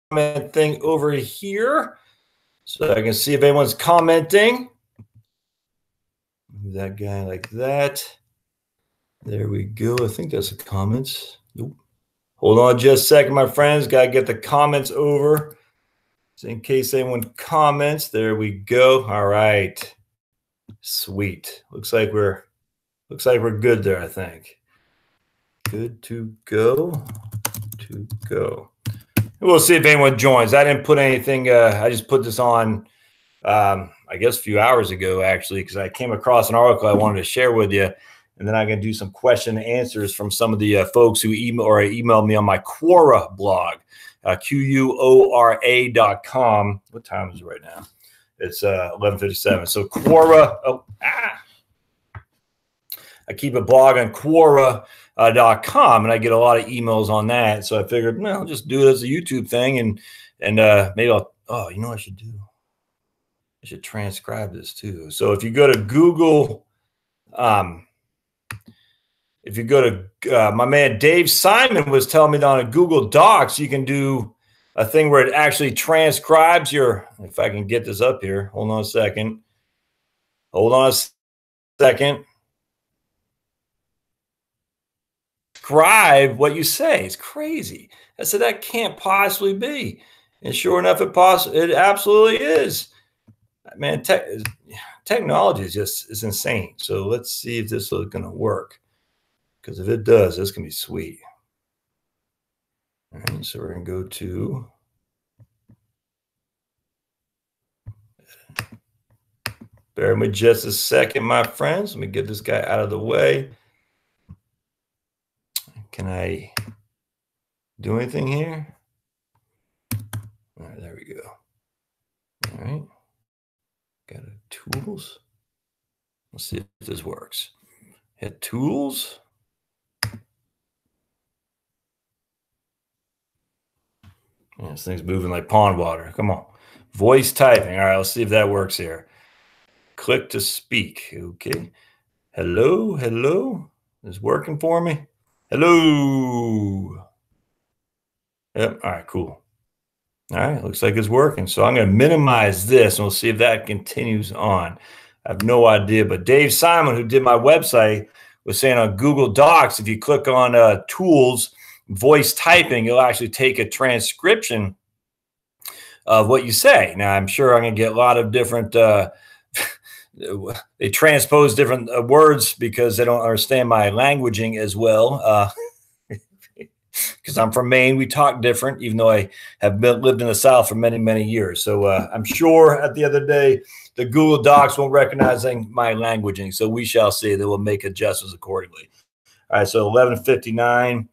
comment thing over here so I can see if anyone's commenting. Move that guy like that. There we go. I think that's the comments. Nope. Hold on just a second, my friends. Got to get the comments over. So in case anyone comments, there we go. All right. Sweet. Looks like we're good there, I think. Good to go. We'll see if anyone joins. I didn't put anything. I just put this on, I guess, a few hours ago, actually, because I came across an article I wanted to share with you. And then I can do some question and answers from some of the folks who emailed me on my Quora blog, Quora.com. What time is it right now? It's 11:57. So Quora. I keep a blog on Quora.com, and I get a lot of emails on that. So I figured, well, I'll just do it as a YouTube thing, and maybe I'll. Oh, you know what I should do? I should transcribe this too. So if you go to Google, if you go to my man Dave Simon was telling me that on a Google Docs, you can do a thing where it actually transcribes your. If I can get this up here, hold on a second. Describe what you say. It's crazy. I said that can't possibly be, and sure enough, it absolutely is. Man, technology is insane. So let's see if this is going to work. Because if it does, this can be sweet. All right, so we're going to go to. Bear with me just a second, my friends. Let me get this guy out of the way. Can I do anything here? All right, there we go. All right. Got a tools. Let's see if this works. Hit tools. Yeah, this thing's moving like pond water. Come on. Voice typing. All right, let's see if that works here. Click to speak. Okay. Hello. Is it working for me? Hello. Yep. All right, cool. All right, looks like it's working. So I'm going to minimize this, and we'll see if that continues on. I have no idea, but Dave Simon, who did my website, was saying on Google Docs, if you click on tools, voice typing, you'll actually take a transcription of what you say. Now, I'm sure I'm going to get a lot of different, they transpose different words because they don't understand my languaging as well. Because I'm from Maine, we talk different, even though I have lived in the South for many, many years. So I'm sure at the end of the day, the Google Docs won't recognize my languaging. So we shall see. They will make adjustments accordingly. All right, so 11:59.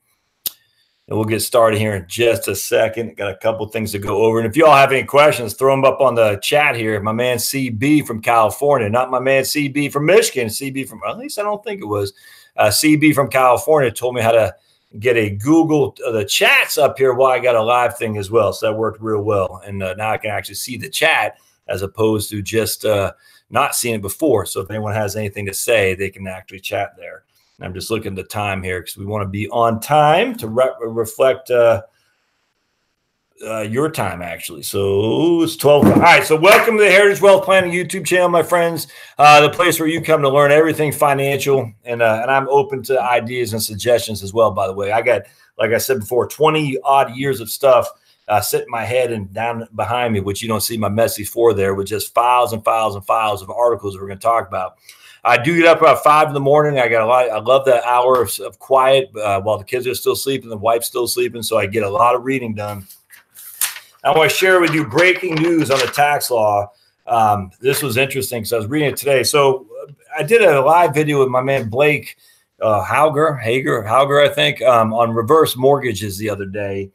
And we'll get started here in just a second. Got a couple things to go over. And if you all have any questions, throw them up on the chat here. My man CB from California, not my man CB from Michigan. CB from, at least I don't think it was. CB from California told me how to get a Google, the chats up here while I got a live thing as well. So that worked real well. And now I can actually see the chat as opposed to just not seeing it before. So if anyone has anything to say, they can actually chat there. I'm just looking at the time here because we want to be on time to reflect your time, actually. So it's 12. All right. So welcome to the Heritage Wealth Planning YouTube channel, my friends. The place where you come to learn everything financial. And I'm open to ideas and suggestions as well, by the way. I got, like I said before, 20 odd years of stuff sitting in my head and down behind me, which you don't see my message for there, with just files and files and files of articles that we're going to talk about. I do get up about 5 in the morning. I love that hour of quiet while the kids are still sleeping, the wife's still sleeping. So I get a lot of reading done. I want to share with you breaking news on the tax law. This was interesting because I was reading it today. So I did a live video with my man Blake Hager, I think, on reverse mortgages the other day.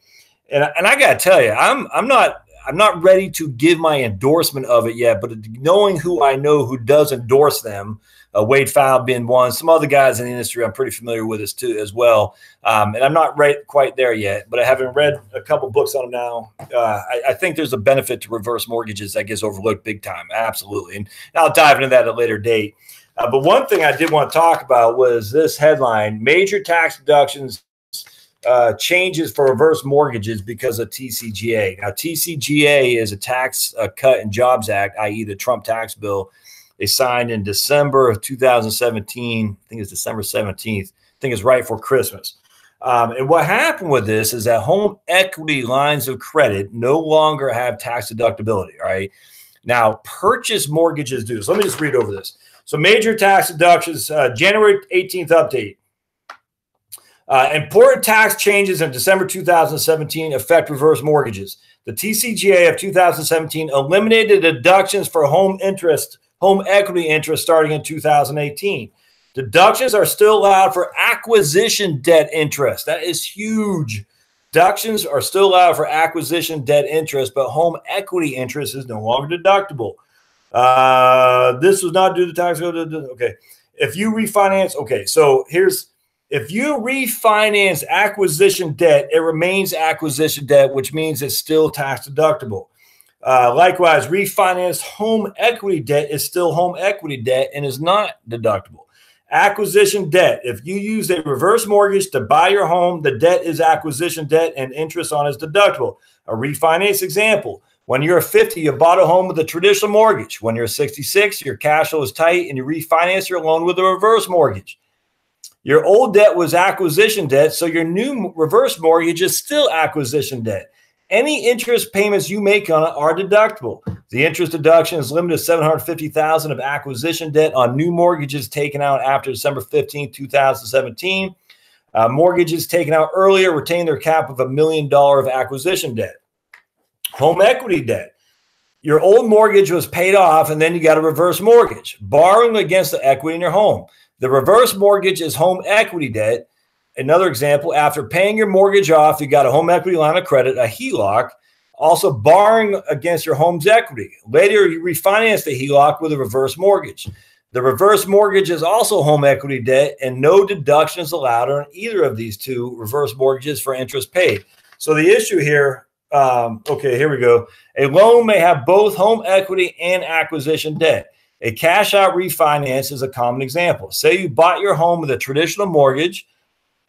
And I got to tell you, I'm not ready to give my endorsement of it yet, but knowing who I know who does endorse them, Wade Fowle being one, some other guys in the industry I'm pretty familiar with as well. And I'm not quite there yet, but I haven't read a couple books on them now. I think there's a benefit to reverse mortgages that gets overlooked big time. Absolutely. And I'll dive into that at a later date. But one thing I did want to talk about was this headline: major tax deductions changes for reverse mortgages because of TCJA. Now, TCJA is a Tax Cut and Jobs Act, i.e. the Trump tax bill. They signed in December of 2017. I think it's December 17th. I think it's right for Christmas. And what happened with this is that home equity lines of credit no longer have tax deductibility. All right. Now, purchase mortgages do. So let me just read over this. So major tax deductions, January 18th update. Important tax changes in December 2017 affect reverse mortgages. The TCJA of 2017 eliminated deductions for home equity interest starting in 2018. Deductions are still allowed for acquisition debt interest. That is huge. Deductions are still allowed for acquisition debt interest, but home equity interest is no longer deductible. This was not due to tax code. Okay. If you refinance, okay, so if you refinance acquisition debt, it remains acquisition debt, which means it's still tax deductible. Likewise, refinanced home equity debt is still home equity debt and is not deductible. Acquisition debt. If you use a reverse mortgage to buy your home, the debt is acquisition debt and interest on it is deductible. A refinance example. When you're 50, you bought a home with a traditional mortgage. When you're 66, your cash flow is tight and you refinance your loan with a reverse mortgage. Your old debt was acquisition debt, so your new reverse mortgage is still acquisition debt. Any interest payments you make on it are deductible. The interest deduction is limited to $750,000 of acquisition debt on new mortgages taken out after December 15, 2017. Mortgages taken out earlier retain their cap of $1 million of acquisition debt. Home equity debt. Your old mortgage was paid off, and then you got a reverse mortgage, borrowing against the equity in your home. The reverse mortgage is home equity debt. Another example, after paying your mortgage off, you got a home equity line of credit, a HELOC, also borrowing against your home's equity. Later, you refinance the HELOC with a reverse mortgage. The reverse mortgage is also home equity debt, and no deduction is allowed on either of these two reverse mortgages for interest paid. So the issue here, okay, here we go. A loan may have both home equity and acquisition debt. A cash out refinance is a common example. Say you bought your home with a traditional mortgage.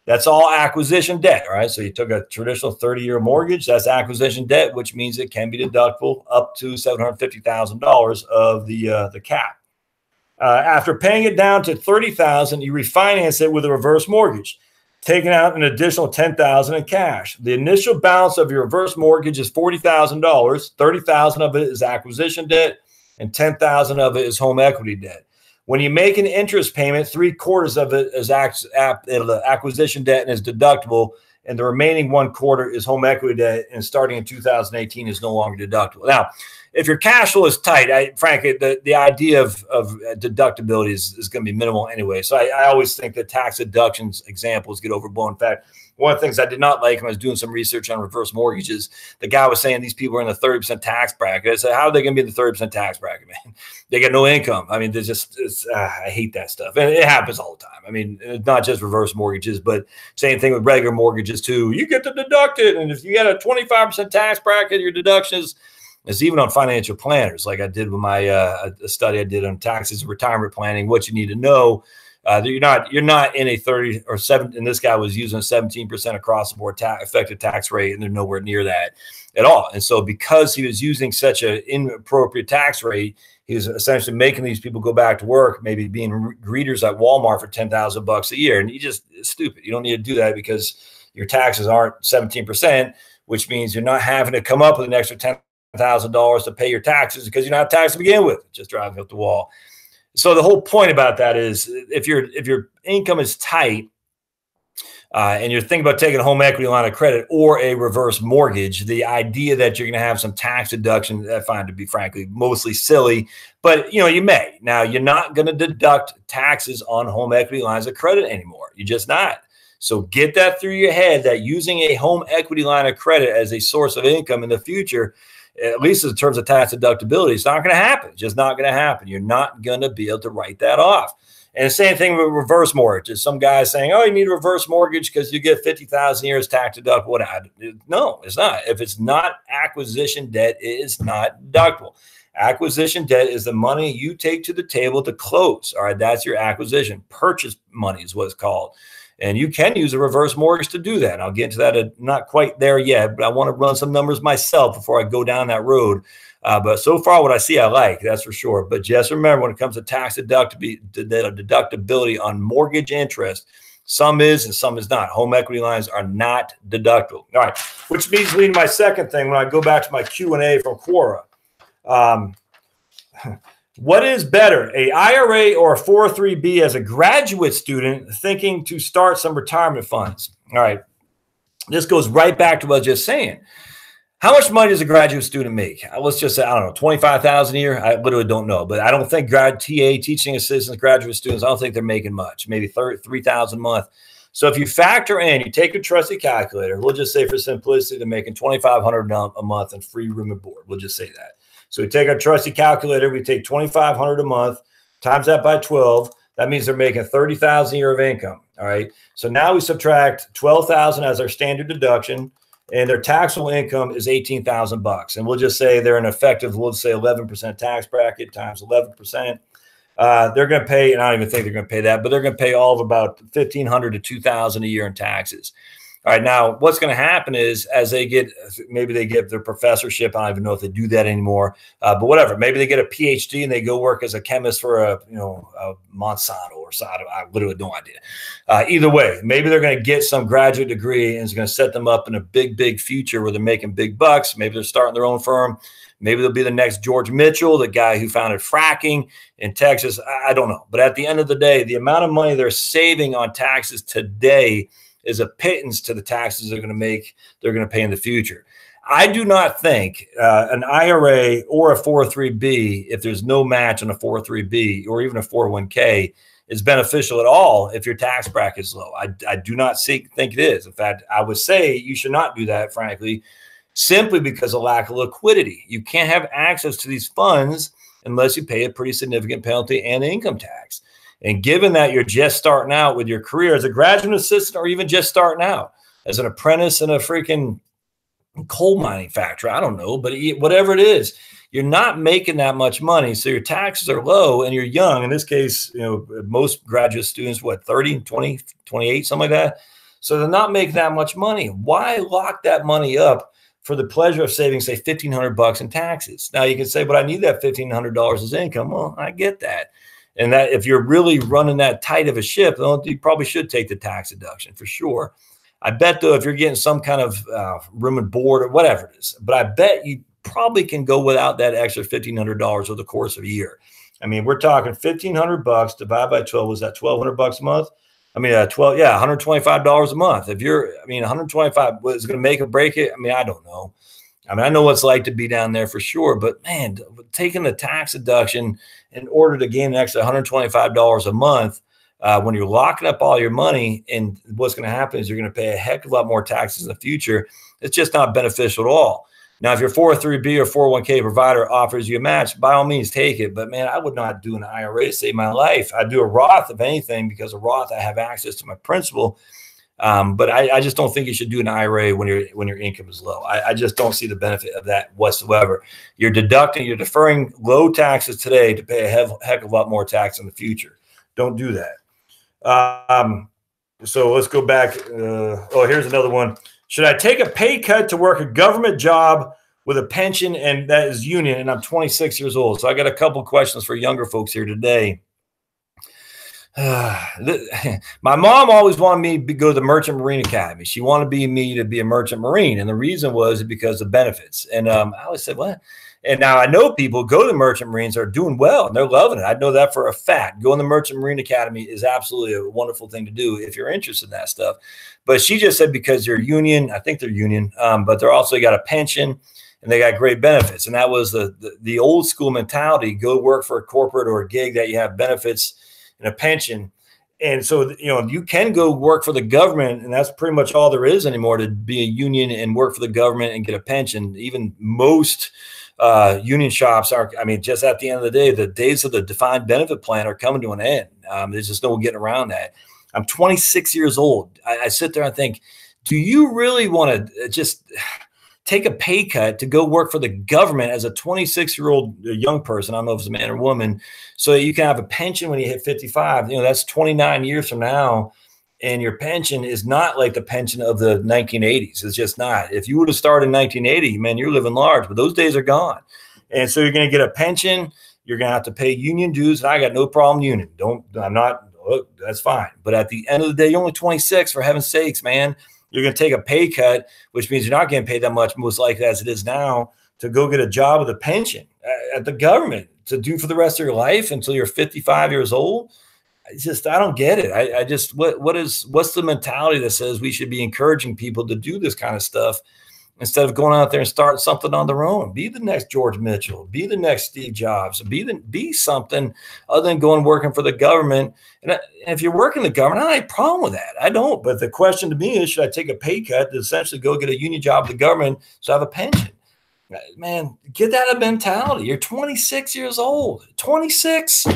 That's all acquisition debt, all right? So you took a traditional 30-year mortgage. That's acquisition debt, which means it can be deductible up to $750,000 of the cap. After paying it down to $30,000, you refinance it with a reverse mortgage, taking out an additional $10,000 in cash. The initial balance of your reverse mortgage is $40,000. $30,000 of it is acquisition debt, and $10,000 of it is home equity debt. When you make an interest payment, 3/4 of it is acquisition debt and is deductible, and the remaining 1/4 is home equity debt, and starting in 2018 is no longer deductible. Now, if your cash flow is tight, frankly, the idea of deductibility is going to be minimal anyway. So I always think that tax deductions examples get overblown. In fact, one of the things I did not like when I was doing some research on reverse mortgages, the guy was saying these people are in the 30% tax bracket. I said, how are they going to be in the 30% tax bracket, man? They got no income. I mean, they're just, I hate that stuff. And it happens all the time. I mean, it's not just reverse mortgages, but same thing with regular mortgages too. You get to deduct it. And if you got a 25% tax bracket, your deduction is, it's even on financial planners. Like I did with my a study I did on taxes and retirement planning, what you need to know. You're not in a 30 or 7, and this guy was using a 17% across the board effective tax rate, and they're nowhere near that at all. And so because he was using such an inappropriate tax rate, he was essentially making these people go back to work, maybe being greeters at Walmart for $10,000 a year. And it's stupid. You don't need to do that because your taxes aren't 17%, which means you're not having to come up with an extra $10,000 to pay your taxes because you don't have tax to begin with. Just driving up the wall. So the whole point about that is if your income is tight and you're thinking about taking a home equity line of credit or a reverse mortgage, the idea that you're going to have some tax deduction, I find to be frankly mostly silly, but you may. Now, you're not going to deduct taxes on home equity lines of credit anymore. You're just not. So get that through your head that using a home equity line of credit as a source of income in the future, at least in terms of tax deductibility, it's not going to happen. It's just not going to happen. You're not going to be able to write that off. And the same thing with reverse mortgages. Some guys saying, oh, you need a reverse mortgage because you get 50,000 years tax deductible. No, it's not. If it's not acquisition debt, it is not deductible. Acquisition debt is the money you take to the table to close. All right, that's your acquisition. Purchase money is what it's called. And you can use a reverse mortgage to do that. And I'll get into that. Not quite there yet, but I want to run some numbers myself before I go down that road. But so far, what I see, I like, that's for sure. But just remember, when it comes to tax deductibility on mortgage interest, some is and some is not. Home equity lines are not deductible. All right, which means leading my second thing when I go back to my Q&A from Quora. What is better, a IRA or a 403B as a graduate student thinking to start some retirement funds? All right, this goes right back to what I was just saying. How much money does a graduate student make? Let's just say, I don't know, $25,000 a year. I literally don't know, but I don't think teaching assistants, graduate students, I don't think they're making much, maybe $3,000 a month. So if you factor in, you take your trusty calculator, we'll just say for simplicity, they're making $2,500 a month and free room and board. We'll just say that. So we take our trusty calculator, we take $2,500 a month, times that by 12. That means they're making $30,000 a year of income. All right. So now we subtract $12,000 as our standard deduction, and their taxable income is $18,000. And we'll just say they're an effective, we'll say 11% tax bracket times 11%. They're going to pay, and I don't even think they're going to pay that, but they're going to pay all of about $1,500 to $2,000 a year in taxes. All right. Now, what's going to happen is as they get, maybe they get their professorship. I don't even know if they do that anymore, but whatever. Maybe they get a PhD and they go work as a chemist for a Monsanto or Sado. I literally no idea. Either way, maybe they're going to get some graduate degree and it's going to set them up in a big, big future where they're making big bucks. Maybe they're starting their own firm. Maybe they'll be the next George Mitchell, the guy who founded fracking in Texas. I don't know. But at the end of the day, the amount of money they're saving on taxes today is a pittance to the taxes they're going to make, they're going to pay in the future. I do not think an IRA or a 403B, if there's no match on a 403B or even a 401k, is beneficial at all if your tax bracket is low. I do not think it is. In fact, I would say you should not do that, frankly, simply because of lack of liquidity. You can't have access to these funds unless you pay a pretty significant penalty and income tax. And given that you're just starting out with your career as a graduate assistant or even just starting out as an apprentice in a freaking coal mining factory, I don't know, but whatever it is, you're not making that much money. So your taxes are low and you're young. In this case, most graduate students, 30, 20, 28, something like that. So they're not making that much money. Why lock that money up for the pleasure of saving, say, $1,500 in taxes? Now you can say, but I need that $1,500 as income. Well, I get that. And that if you're really running that tight of a ship, you probably should take the tax deduction for sure. I bet, though, if you're getting some kind of room and board or whatever it is, but I bet you probably can go without that extra $1,500 over the course of a year. I mean, we're talking $1,500 divided by 12. Was that $1,200 a month? I mean, $125 a month. If you're, 125 was going to make or break it. I mean, I don't know. I know what it's like to be down there for sure, but man, taking the tax deduction in order to gain an extra $125 a month when you're locking up all your money, and what's going to happen is you're going to pay a heck of a lot more taxes in the future. It's just not beneficial at all. Now, if your 403B or 401k provider offers you a match, by all means, take it. But man, I would not do an IRA to save my life. I'd do a Roth, if anything, because a Roth, I have access to my principal. But I just don't think you should do an IRA when your income is low. I just don't see the benefit of that whatsoever. You're deferring low taxes today to pay a heck of a lot more tax in the future. Don't do that. So let's go back. Here's another one. Should I take a pay cut to work a government job with a pension and that is union? And I'm 26 years old. So I got a couple questions for younger folks here today. My mom always wanted me to go to the Merchant Marine Academy. She wanted me to be a merchant marine. And the reason was because of benefits. And I always said, what? And now I know people go to the Merchant Marines are doing well and they're loving it. I know that for a fact. Going to the Merchant Marine Academy is absolutely a wonderful thing to do if you're interested in that stuff. But she just said because they're union, I think they're union, but they're also got a pension and they got great benefits. And that was the old school mentality. Go work for a corporate or a gig that you have benefits and a pension. And so, you can go work for the government, and that's pretty much all there is anymore, to be a union and work for the government and get a pension. Even most union shops are, just at the end of the day, the days of the defined benefit plan are coming to an end. There's just no getting around that. I'm 26 years old. I sit there and think, do you really want to just take a pay cut to go work for the government as a 26-year-old young person? I don't know if it's a man or woman, so that you can have a pension when you hit 55. That's 29 years from now. and your pension is not like the pension of the 1980s. It's just not. If you would have started in 1980, man, you're living large, but those days are gone. And so you're going to get a pension. You're going to have to pay union dues. And I got no problem union. That's fine. But at the end of the day, you're only 26, for heaven's sakes, man. You're going to take a pay cut, which means you're not getting paid that much, most likely as it is now, to go get a job with a pension at the government to do for the rest of your life until you're 55 years old. I don't get it. What's the mentality that says we should be encouraging people to do this kind of stuff instead of going out there and start something on their own? Be the next George Mitchell, be the next Steve Jobs, be something other than going working for the government. And if you're working the government, I have a problem with that. I don't. But the question to me is, should I take a pay cut to essentially go get a union job with the government so I have a pension? Man, get that mentality. You're 26 years old. 26.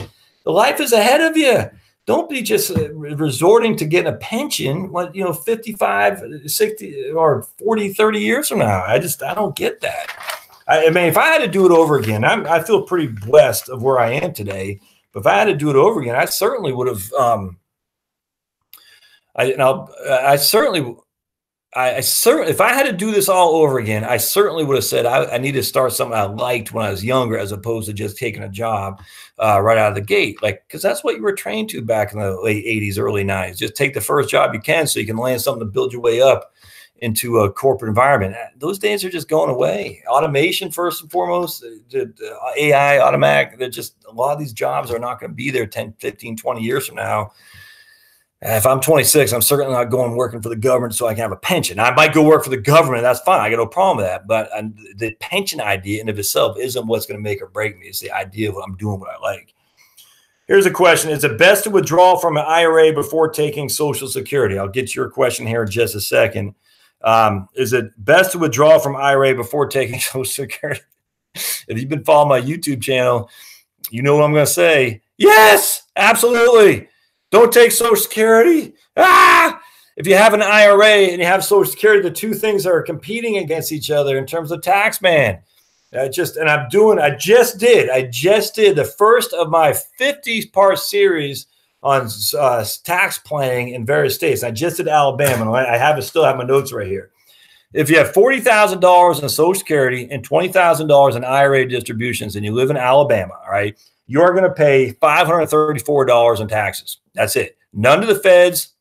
The life is ahead of you. Don't be just resorting to getting a pension, 55, 60, or 40, 30 years from now. I don't get that. I mean, if I had to do it over again, I feel pretty blessed of where I am today. But if I had to do it over again, I certainly would have. If I had to do this all over again, I certainly would have said I need to start something I liked when I was younger, as opposed to just taking a job right out of the gate. Because that's what you were trained to back in the late 80s, early 90s. Just take the first job you can so you can land something to build your way up into a corporate environment. Those days are just going away. Automation, first and foremost, AI, automatic, a lot of these jobs are not going to be there 10, 15, 20 years from now. If I'm 26, I'm certainly not going working for the government so I can have a pension. I might go work for the government. That's fine. I got no problem with that. But the pension idea in of itself isn't what's going to make or break me. It's the idea of I'm doing what I like. Here's a question. Is it best to withdraw from an IRA before taking Social Security? I'll get to your question here in just a second. Is it best to withdraw from IRA before taking Social Security? If you've been following my YouTube channel, you know what I'm going to say. Yes, absolutely. Don't take Social Security. If you have an IRA and you have Social Security, the two things are competing against each other in terms of tax, man. I just did the first of my 50-part series on tax planning in various states. I just did Alabama. And still have my notes right here. If you have $40,000 in Social Security and $20,000 in IRA distributions and you live in Alabama, all right, you're going to pay $534 in taxes. That's it. None to the feds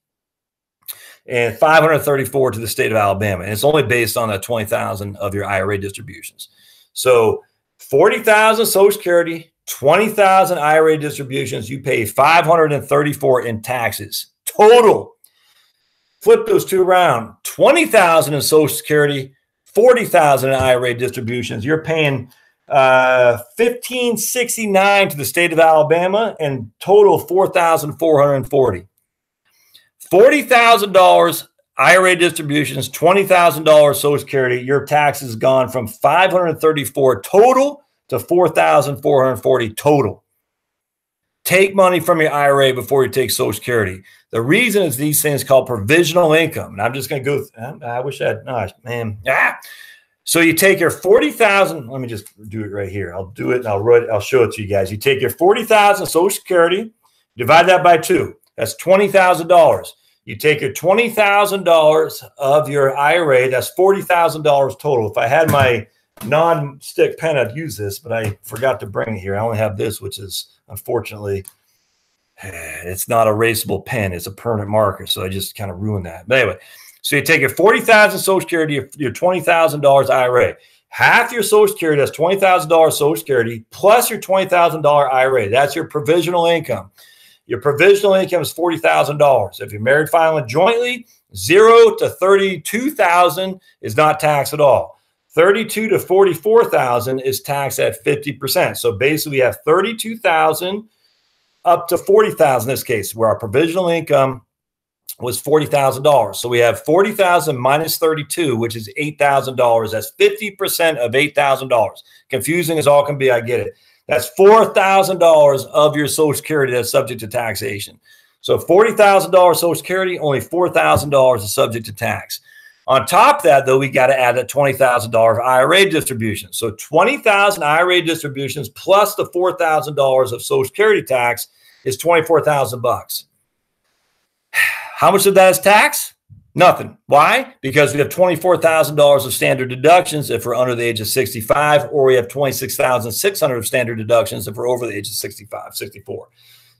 and $534 to the state of Alabama. And it's only based on that $20,000 of your IRA distributions. So $40,000 Social Security, $20,000 IRA distributions, you pay $534 in taxes total. Flip those two around. $20,000 in Social Security, $40,000 in IRA distributions. You're paying $1,569 to the state of Alabama, and total $4,440. $40,000 IRA distributions, $20,000 Social Security. Your taxes gone from $534 total to $4,440 total. Take money from your IRA before you take Social Security. The reason is these things called provisional income. And I'm just going to go. I wish I had. No, man. So you take your $40,000. Let me just do it right here. I'll do it and I'll show it to you guys. You take your $40,000 Social Security, divide that by 2. That's $20,000. You take your $20,000 of your IRA. That's $40,000 total. If I had my non-stick pen, I'd use this, but I forgot to bring it here. I only have this, which is unfortunately, it's not a erasable pen. It's a permanent marker. So I just kind of ruined that. But anyway. So you take your $40,000 Social Security, your $20,000 IRA. Half your Social Security, that's $20,000 Social Security, plus your $20,000 IRA. That's your provisional income. Your provisional income is $40,000. If you're married filing jointly, 0 to $32,000 is not taxed at all. 32 to 44,000 is taxed at 50%. So basically, we have 32,000 up to 40,000 in this case, where our provisional income was $40,000. So we have 40,000 minus 32, which is $8,000. That's 50% of $8,000. Confusing as all can be, I get it. That's $4,000 of your Social Security that's subject to taxation. So $40,000 Social Security, only $4,000 is subject to tax. On top of that, though, we got to add that $20,000 IRA distribution. So 20,000 IRA distributions plus the $4,000 of Social Security tax is $24,000 bucks. How much of that is tax? Nothing. Why? Because we have $24,000 of standard deductions if we're under the age of 65, or we have $26,600 of standard deductions if we're over the age of 65, 64.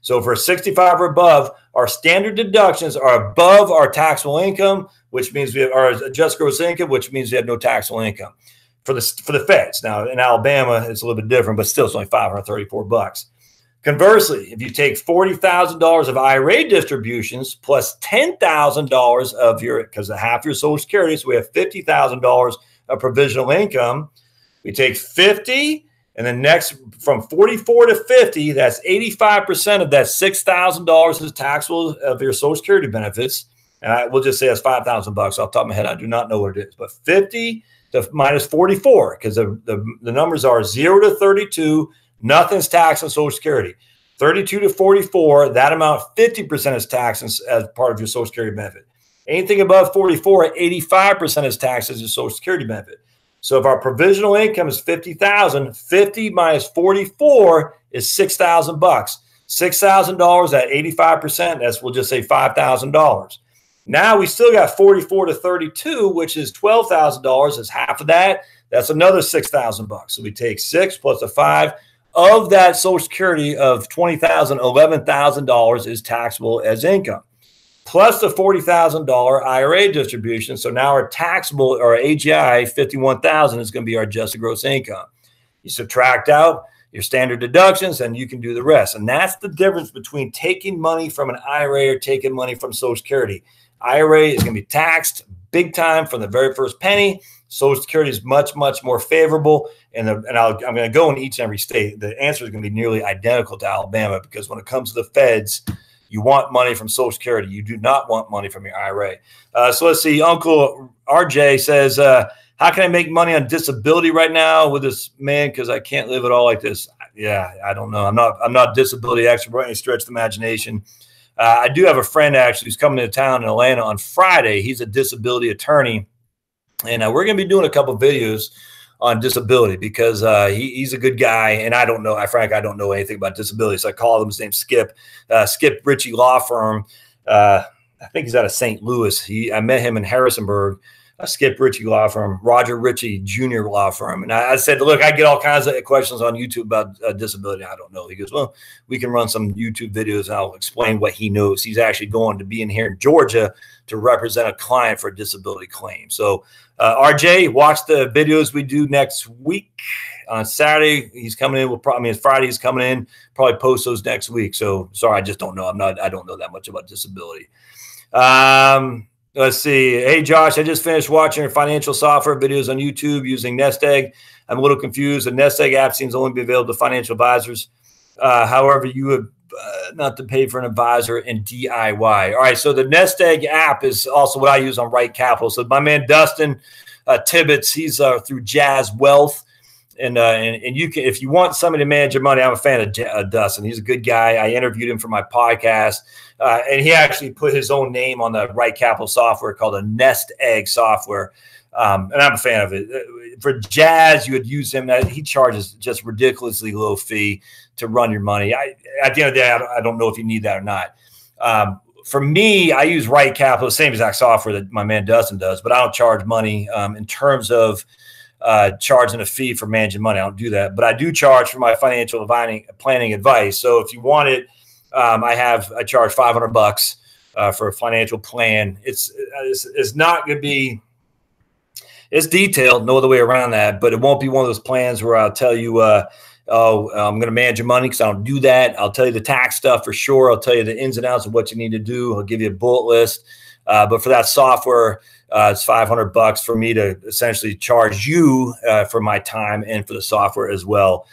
So if we're 65 or above, our standard deductions are above our taxable income, which means we have our adjusted gross income, which means we have no taxable income for the feds. Now in Alabama, it's a little bit different, but still it's only $534. Conversely, if you take $40,000 of IRA distributions plus $10,000 of your, because of half your Social Security, so we have $50,000 of provisional income. We take 50, and then next from 44 to 50, that's 85% of that $6,000 is taxable of your Social Security benefits. And I will just say that's $5,000 off the top of my head. I do not know what it is, but 50 to minus 44, because the numbers are 0 to 32. Nothing's taxed on Social Security. 32 to 44, that amount, 50% is taxed as part of your Social Security benefit. Anything above 44, 85% is taxed as your Social Security benefit. So if our provisional income is $50,000, 50 minus 44 is $6,000. $6,000 at 85%, that's, we'll just say $5,000. Now we still got 44 to 32, which is $12,000, is half of that. That's another $6,000. So we take 6 plus a 5. Of that Social Security of $20,000, $11,000 is taxable as income, plus the $40,000 IRA distribution. So now our taxable, or AGI, $51,000 is going to be our adjusted gross income. You subtract out your standard deductions, and you can do the rest. And that's the difference between taking money from an IRA or taking money from Social Security. IRA is going to be taxed big time from the very first penny. Social Security is much, much more favorable. And I'm going to go in each and every state. The answer is going to be nearly identical to Alabama, because when it comes to the feds, you want money from Social Security. You do not want money from your IRA. So let's see. Uncle RJ says, how can I make money on disability right now with this man? Because I can't live it all like this. Yeah, I don't know. I'm not disability expert by any stretch of the imagination. I do have a friend actually who's coming to town in Atlanta on Friday. He's a disability attorney. And we're going to be doing a couple of videos on disability, because he's a good guy. And I don't know, I don't know anything about disability. So I call him, his name's Skip, Skip Ritchie Law Firm. I think he's out of St. Louis. I met him in Harrisonburg. Skip Ritchie Law Firm, Roger Ritchie Jr. Law Firm. And I said, look, I get all kinds of questions on YouTube about disability. I don't know. He goes, well, we can run some YouTube videos and I'll explain what he knows. He's actually going to be in here in Georgia to represent a client for a disability claim. So RJ, watch the videos we do next week. On Saturday, he's coming in. Friday he's coming in. Probably post those next week. So sorry, I just don't know. I don't know that much about disability. Let's see. Hey, Josh, I just finished watching your financial software videos on YouTube using Nest Egg. I'm a little confused. The Nest Egg app seems to only be available to financial advisors. However, you have not to pay for an advisor in DIY. All right. So the Nest Egg app is also what I use on Right Capital. So my man, Dustin Tibbetts, he's through Jazz Wealth. And you can, if you want somebody to manage your money, I'm a fan of Dustin. He's a good guy. I interviewed him for my podcast, and he actually put his own name on the Right Capital software called a Nest Egg software. And I'm a fan of it. For Jazz, you would use him. He charges just ridiculously low fee to run your money. At the end of the day, I don't know if you need that or not. For me, I use Right Capital, the same exact software that my man Dustin does, but I don't charge money in terms of charging a fee for managing money. I don't do that, but I do charge for my financial planning advice. So if you want it, I charge $500 for a financial plan. It's not going to be, it's detailed, no other way around that, but it won't be one of those plans where I'll tell you, oh, I'm going to manage your money, because I don't do that. I'll tell you the tax stuff for sure. I'll tell you the ins and outs of what you need to do. I'll give you a bullet list. But for that software, it's $500 for me to essentially charge you for my time and for the software as well.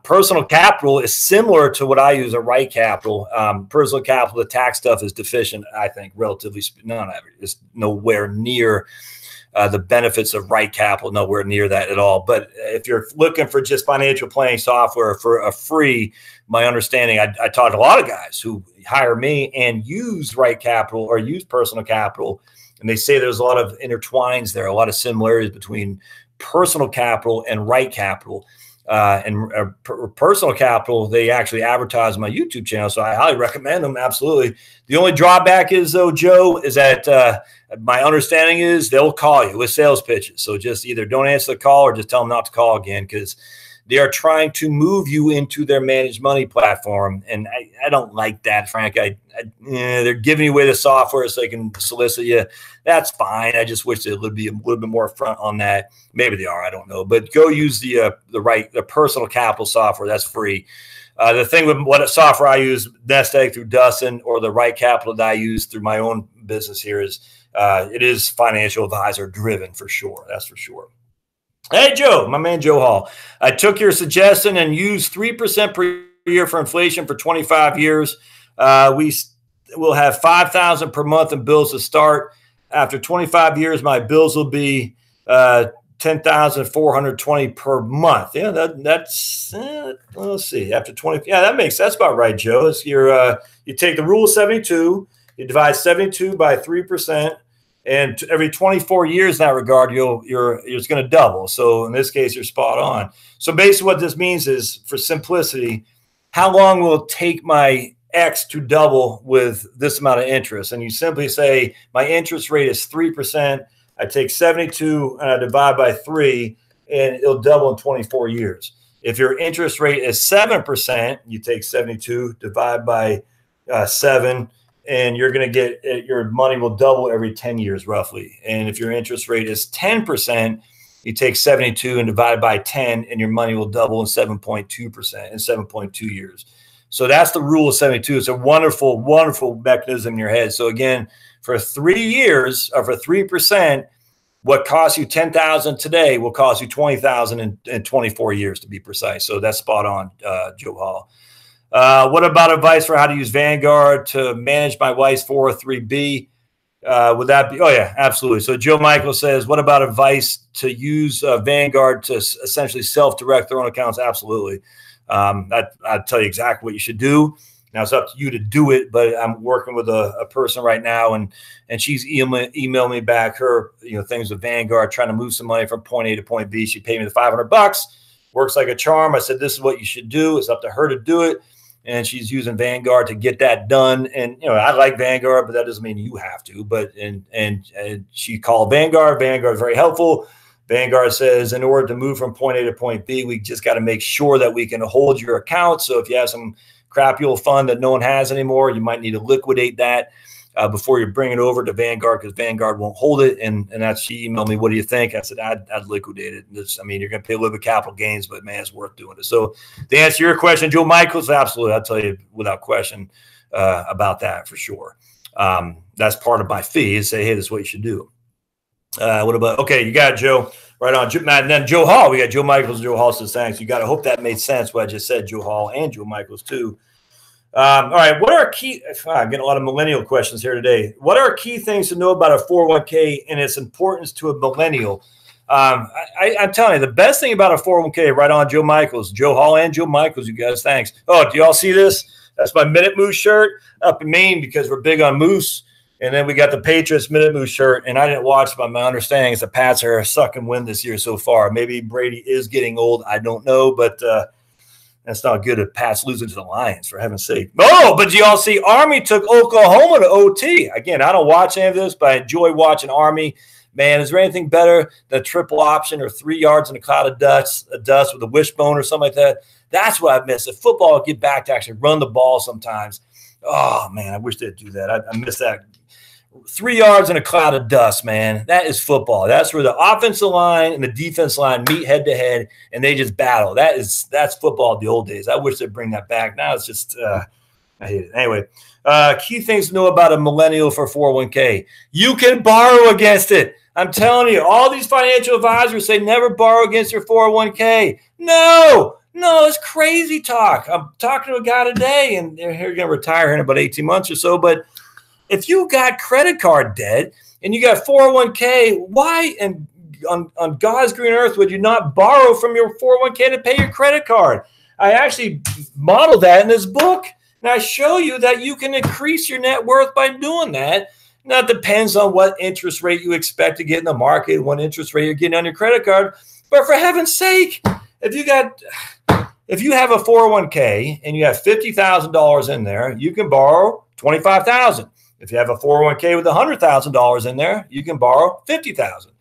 Personal capital is similar to what I use at Right Capital. Personal capital, the tax stuff is deficient, I think, relatively. It's nowhere near the benefits of Right Capital, nowhere near that at all. But if you're looking for just financial planning software for a free, my understanding, I talk to a lot of guys who hire me and use Right Capital or use personal capital. And they say there's a lot of intertwines there, a lot of similarities between personal capital and Right Capital. Personal Capital, they actually advertise on my YouTube channel, so I highly recommend them. Absolutely. The only drawback is, though, Joe, is that my understanding is they'll call you with sales pitches. So just either don't answer the call or just tell them not to call again, because they are trying to move you into their managed money platform. And I don't like that, Frank. They're giving you away the software so they can solicit you. That's fine. I just wish they would be a little bit more upfront on that. Maybe they are. I don't know. But go use the Personal Capital software. That's free. The thing with what software I use, Nest Egg through Dustin, or the Right Capital that I use through my own business here, is it is financial advisor driven for sure. That's for sure. Hey, Joe, my man Joe Hall. I took your suggestion and used 3% per year for inflation for 25 years. We will have $5,000 per month in bills to start. After 25 years, my bills will be $10,420 per month. Yeah, that's let's see. After 20, yeah, that's about right, Joe. It's you take the rule of 72, you divide 72 by 3%. And every 24 years in that regard, it's going to double. So in this case, you're spot on. So basically what this means is, for simplicity, how long will it take my X to double with this amount of interest? And you simply say, my interest rate is 3%. I take 72 and I divide by 3, and it'll double in 24 years. If your interest rate is 7%, you take 72, divide by 7, and you're going to get your money will double every 10 years roughly. And if your interest rate is 10%, you take 72 and divide by 10, and your money will double in 7.2% in 7.2 years. So that's the rule of 72. It's a wonderful, wonderful mechanism in your head. So again, for 3 years, or for 3%, what costs you $10,000 today will cost you $20,000 in 24 years, to be precise. So that's spot on, Joe Hall. What about advice for how to use Vanguard to manage my wife's 403B? Would that be? Oh, yeah, absolutely. So Joe Michael says, what about advice to use Vanguard to essentially self-direct their own accounts? Absolutely. I'd tell you exactly what you should do. Now, it's up to you to do it, but I'm working with a person right now, and she's emailed me back her things with Vanguard, trying to move some money from point A to point B. She paid me the $500. Works like a charm. I said, this is what you should do. It's up to her to do it. And she's using Vanguard to get that done. And, I like Vanguard, but that doesn't mean you have to. But, and she called Vanguard. Vanguard is very helpful. Vanguard says, in order to move from point A to point B, we just got to make sure that we can hold your account. So if you have some crappy old fund that no one has anymore, you might need to liquidate that before you bring it over to Vanguard, because Vanguard won't hold it. And that's, she emailed me, what do you think? I said, I'd liquidate it. You're going to pay a little bit of capital gains, but man, it's worth doing it. So to answer your question, Joe Michaels, absolutely. I'll tell you without question about that for sure. That's part of my fee, is say, hey, this is what you should do. What about, okay, you got it, Joe. Right on. And then Joe Hall, we got Joe Michaels and Joe Hall says, thanks. You got to hope that made sense what I just said, Joe Hall and Joe Michaels too. All right, what are key? I'm getting a lot of millennial questions here today. What are key things to know about a 401k and its importance to a millennial? I'm telling you, the best thing about a 401k, right on, Joe Michaels, Joe Hall and Joe Michaels, you guys, thanks. Oh, do y'all see this? That's my Minute Moose shirt up in Maine, because we're big on moose. And then we got the Patriots Minute Moose shirt. And I didn't watch, but my understanding is the Pats are sucking wind this year so far. Maybe Brady is getting old. I don't know, but that's not good at Pats losing to the Lions, for heaven's sake. Oh, but you all see Army took Oklahoma to OT. Again, I don't watch any of this, but I enjoy watching Army. Man, is there anything better than a triple option or 3 yards in a cloud of dust with a wishbone or something like that? That's what I miss. If football would get back to actually run the ball sometimes. Oh, man, I wish they'd do that. I miss that. 3 yards in a cloud of dust, man. That is football. That's where the offensive line and the defense line meet head to head, and they just battle. That's football of the old days. I wish they'd bring that back. Now it's just I hate it. Anyway, key things to know about a millennial for 401k. You can borrow against it. I'm telling you, all these financial advisors say never borrow against your 401k. No, it's crazy talk. I'm talking to a guy today, and they're going to retire in about 18 months or so, but if you got credit card debt and you got 401k, why and on God's green earth would you not borrow from your 401k to pay your credit card? I actually modeled that in this book, and I show you that you can increase your net worth by doing that. Now, it depends on what interest rate you expect to get in the market, what interest rate you're getting on your credit card. But for heaven's sake, if you have a 401k and you have $50,000 in there, you can borrow $25,000. If you have a 401k with $100,000 in there, you can borrow $50,000. If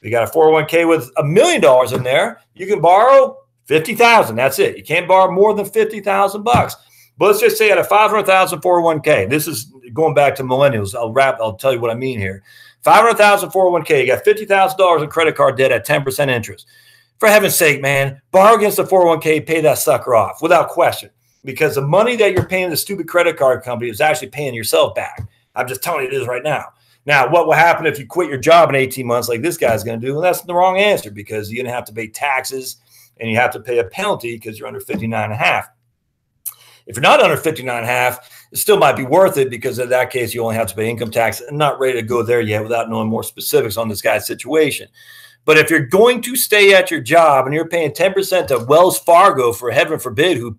you got a 401k with $1 million in there, you can borrow $50,000. That's it. You can't borrow more than $50,000 bucks. But let's just say at a $500,000 401k, this is going back to millennials. I'll tell you what I mean here. $500,000 401k, you got $50,000 in credit card debt at 10% interest. For heaven's sake, man, borrow against the 401k, pay that sucker off without question, because the money that you're paying the stupid credit card company is actually paying yourself back. I'm just telling you it is right now. Now, what will happen if you quit your job in 18 months like this guy's going to do? Well, that's the wrong answer, because you're going to have to pay taxes and you have to pay a penalty because you're under 59.5. If you're not under 59.5, it still might be worth it, because in that case, you only have to pay income tax. I'm not ready to go there yet without knowing more specifics on this guy's situation. But if you're going to stay at your job and you're paying 10% to Wells Fargo, for heaven forbid, who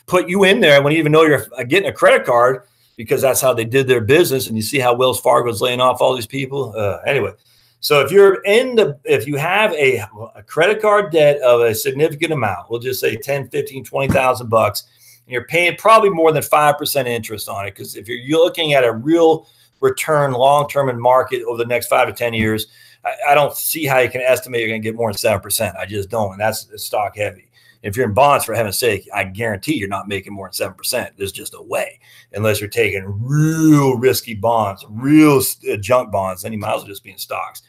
put you in there when you even know you're getting a credit card, because that's how they did their business. And you see how Wells Fargo is laying off all these people. Anyway, so if you have a credit card debt of a significant amount, we'll just say 10, 15, 20,000 bucks, and you're paying probably more than 5% interest on it. Because if you're looking at a real return long-term in market over the next 5 to 10 years, I don't see how you can estimate you're going to get more than 7%. I just don't. And that's stock heavy. If you're in bonds, for heaven's sake, I guarantee you're not making more than 7%. There's just a way, unless you're taking real risky bonds, real junk bonds, then you might as well just be in stocks.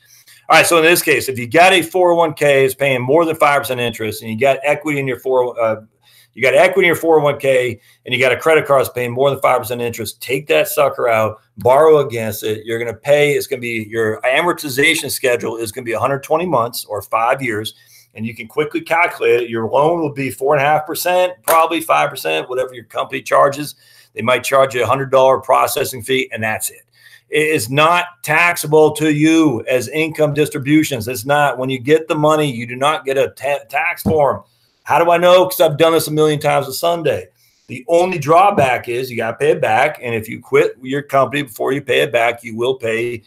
All right. So in this case, if you got a 401k is paying more than 5% interest, and you got equity in your 401k, and you got a credit card that's paying more than 5% interest, take that sucker out, borrow against it. You're going to pay. It's going to be, your amortization schedule is going to be 120 months or 5 years. And you can quickly calculate it. Your loan will be 4.5%, probably 5%, whatever your company charges. They might charge you a $100 processing fee, and that's it. It is not taxable to you as income distributions. It's not. When you get the money, you do not get a tax form. How do I know? Because I've done this a million times a Sunday. The only drawback is you got to pay it back. And if you quit your company before you pay it back, you will pay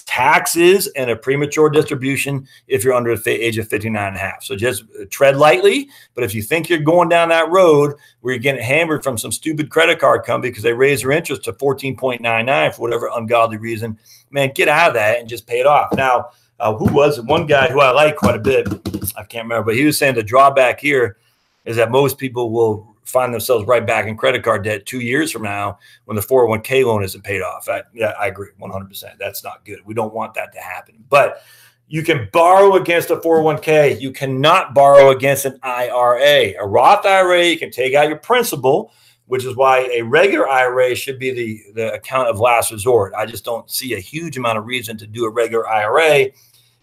taxes and a premature distribution if you're under the age of 59.5. So just tread lightly. But if you think you're going down that road where you're getting hammered from some stupid credit card company because they raise their interest to 14.99 for whatever ungodly reason, man, get out of that and just pay it off. Now, who was it? One guy who I like quite a bit, I can't remember, but he was saying the drawback here is that most people will find themselves right back in credit card debt 2 years from now when the 401k loan isn't paid off. I agree 100%. That's not good. We don't want that to happen. But you can borrow against a 401k. You cannot borrow against an IRA. A Roth IRA, you can take out your principal, which is why a regular IRA should be the account of last resort. I just don't see a huge amount of reason to do a regular IRA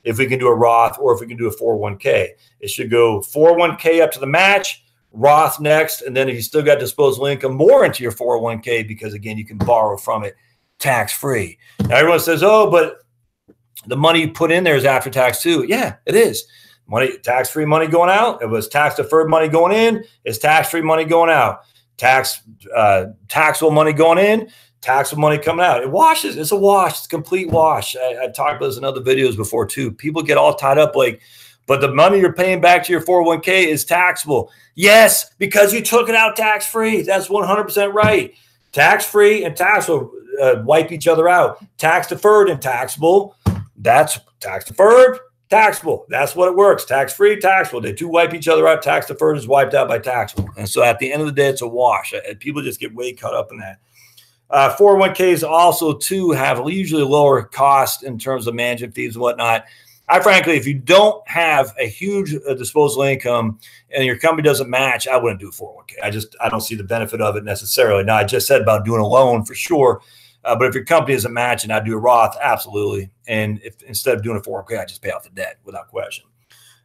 if we can do a Roth or if we can do a 401k. It should go 401k up to the match, Roth next, and then if you still got disposable income, more into your 401k, because again, you can borrow from it tax-free. Now everyone says, oh, but the money you put in there is after tax too. Yeah, it is. Money, tax-free money going out. It was tax-deferred money going in. It's tax-free money going out. Taxable money going in, taxable money coming out. It washes. It's a wash. It's a complete wash. I talked about this in other videos before too. People get all tied up like, but the money you're paying back to your 401k is taxable. Yes, because you took it out tax-free. That's 100% right. Tax-free and taxable wipe each other out. Tax-deferred and taxable, that's tax-deferred, taxable. That's what it works. Tax-free, taxable. They two wipe each other out. Tax-deferred is wiped out by taxable. And so at the end of the day, it's a wash. People just get way caught up in that. 401ks also, too, have usually lower cost in terms of management fees and whatnot. Frankly, if you don't have a huge disposable income and your company doesn't match, I wouldn't do a 401k. I don't see the benefit of it necessarily. Now, I just said about doing a loan for sure. But if your company doesn't match and I do a Roth, absolutely. And if instead of doing a 401k, I just pay off the debt without question.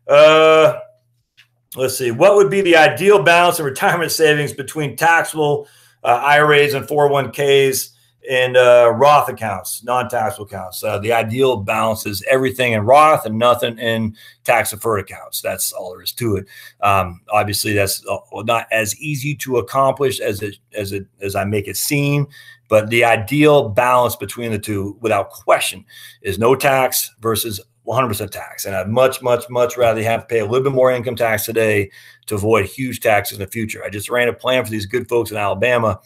Let's see. What would be the ideal balance in retirement savings between taxable IRAs and 401ks and Roth accounts, non-taxable accounts? The ideal balance is everything in Roth and nothing in tax-deferred accounts. That's all there is to it. Obviously, that's not as easy to accomplish as I make it seem. But the ideal balance between the two, without question, is no tax versus 100% tax. And I'd much rather have to pay a little bit more income tax today to avoid huge taxes in the future. I just ran a plan for these good folks in Alabama.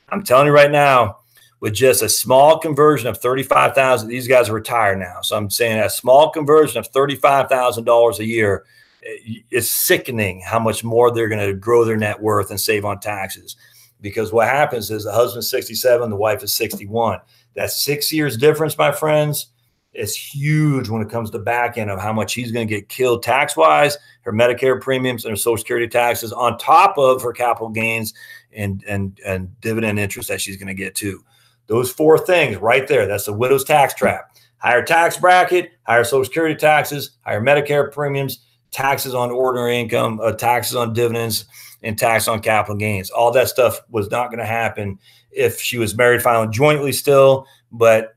I'm telling you right now, with just a small conversion of $35,000, these guys are retired now. So I'm saying a small conversion of $35,000 a year, it's sickening how much more they're going to grow their net worth and save on taxes. Because what happens is the husband's 67, the wife is 61. That 6 years difference, my friends, is huge when it comes to back end of how much he's going to get killed tax-wise, her Medicare premiums and her Social Security taxes, on top of her capital gains and dividend interest that she's going to get too. Those four things right there, that's the widow's tax trap. Higher tax bracket, higher Social Security taxes, higher Medicare premiums, taxes on ordinary income, taxes on dividends, and tax on capital gains. All that stuff was not going to happen if she was married, filing jointly still,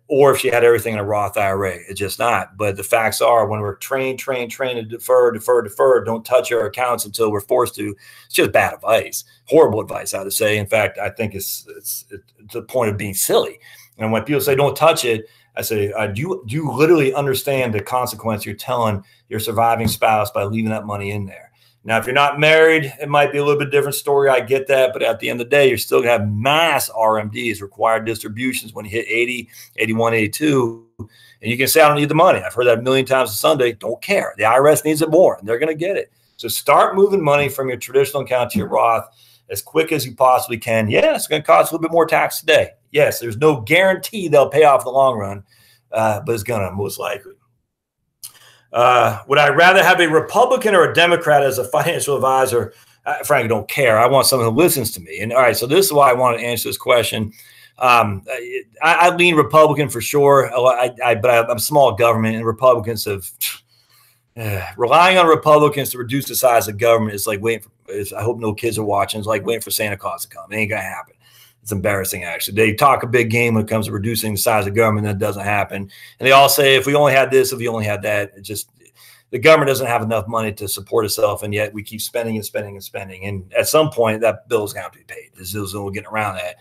or if she had everything in a Roth IRA. It's just not. But the facts are, when we're trained to defer, don't touch our accounts until we're forced to. It's just bad advice, horrible advice, I would say. In fact, I think it's the point of being silly. And when people say don't touch it, I say, do you literally understand the consequence you're telling your surviving spouse by leaving that money in there? Now, if you're not married, it might be a little bit different story. I get that. But at the end of the day, you're still going to have mass RMDs, required distributions, when you hit 80, 81, 82. And you can say, I don't need the money. I've heard that a million times on Sunday. Don't care. The IRS needs it more, and they're going to get it. So start moving money from your traditional account to your Roth as quick as you possibly can. Yeah, it's going to cost a little bit more tax today. Yes, there's no guarantee they'll pay off in the long run, but it's going to most likely. Would I rather have a Republican or a Democrat as a financial advisor? Frankly, don't care. I want someone who listens to me. And all right, so this is why I want to answer this question. I lean Republican for sure. But I'm small government, and Republicans have relying on Republicans to reduce the size of government is like waiting for. I hope no kids are watching. It's like waiting for Santa Claus to come. It ain't gonna happen. It's embarrassing, actually. They talk a big game when it comes to reducing the size of government, and that doesn't happen. And they all say, if we only had this, if we only had that, it just, the government doesn't have enough money to support itself, and yet we keep spending and spending and spending. And at some point, that bill is going to have to be paid. There's no getting around that.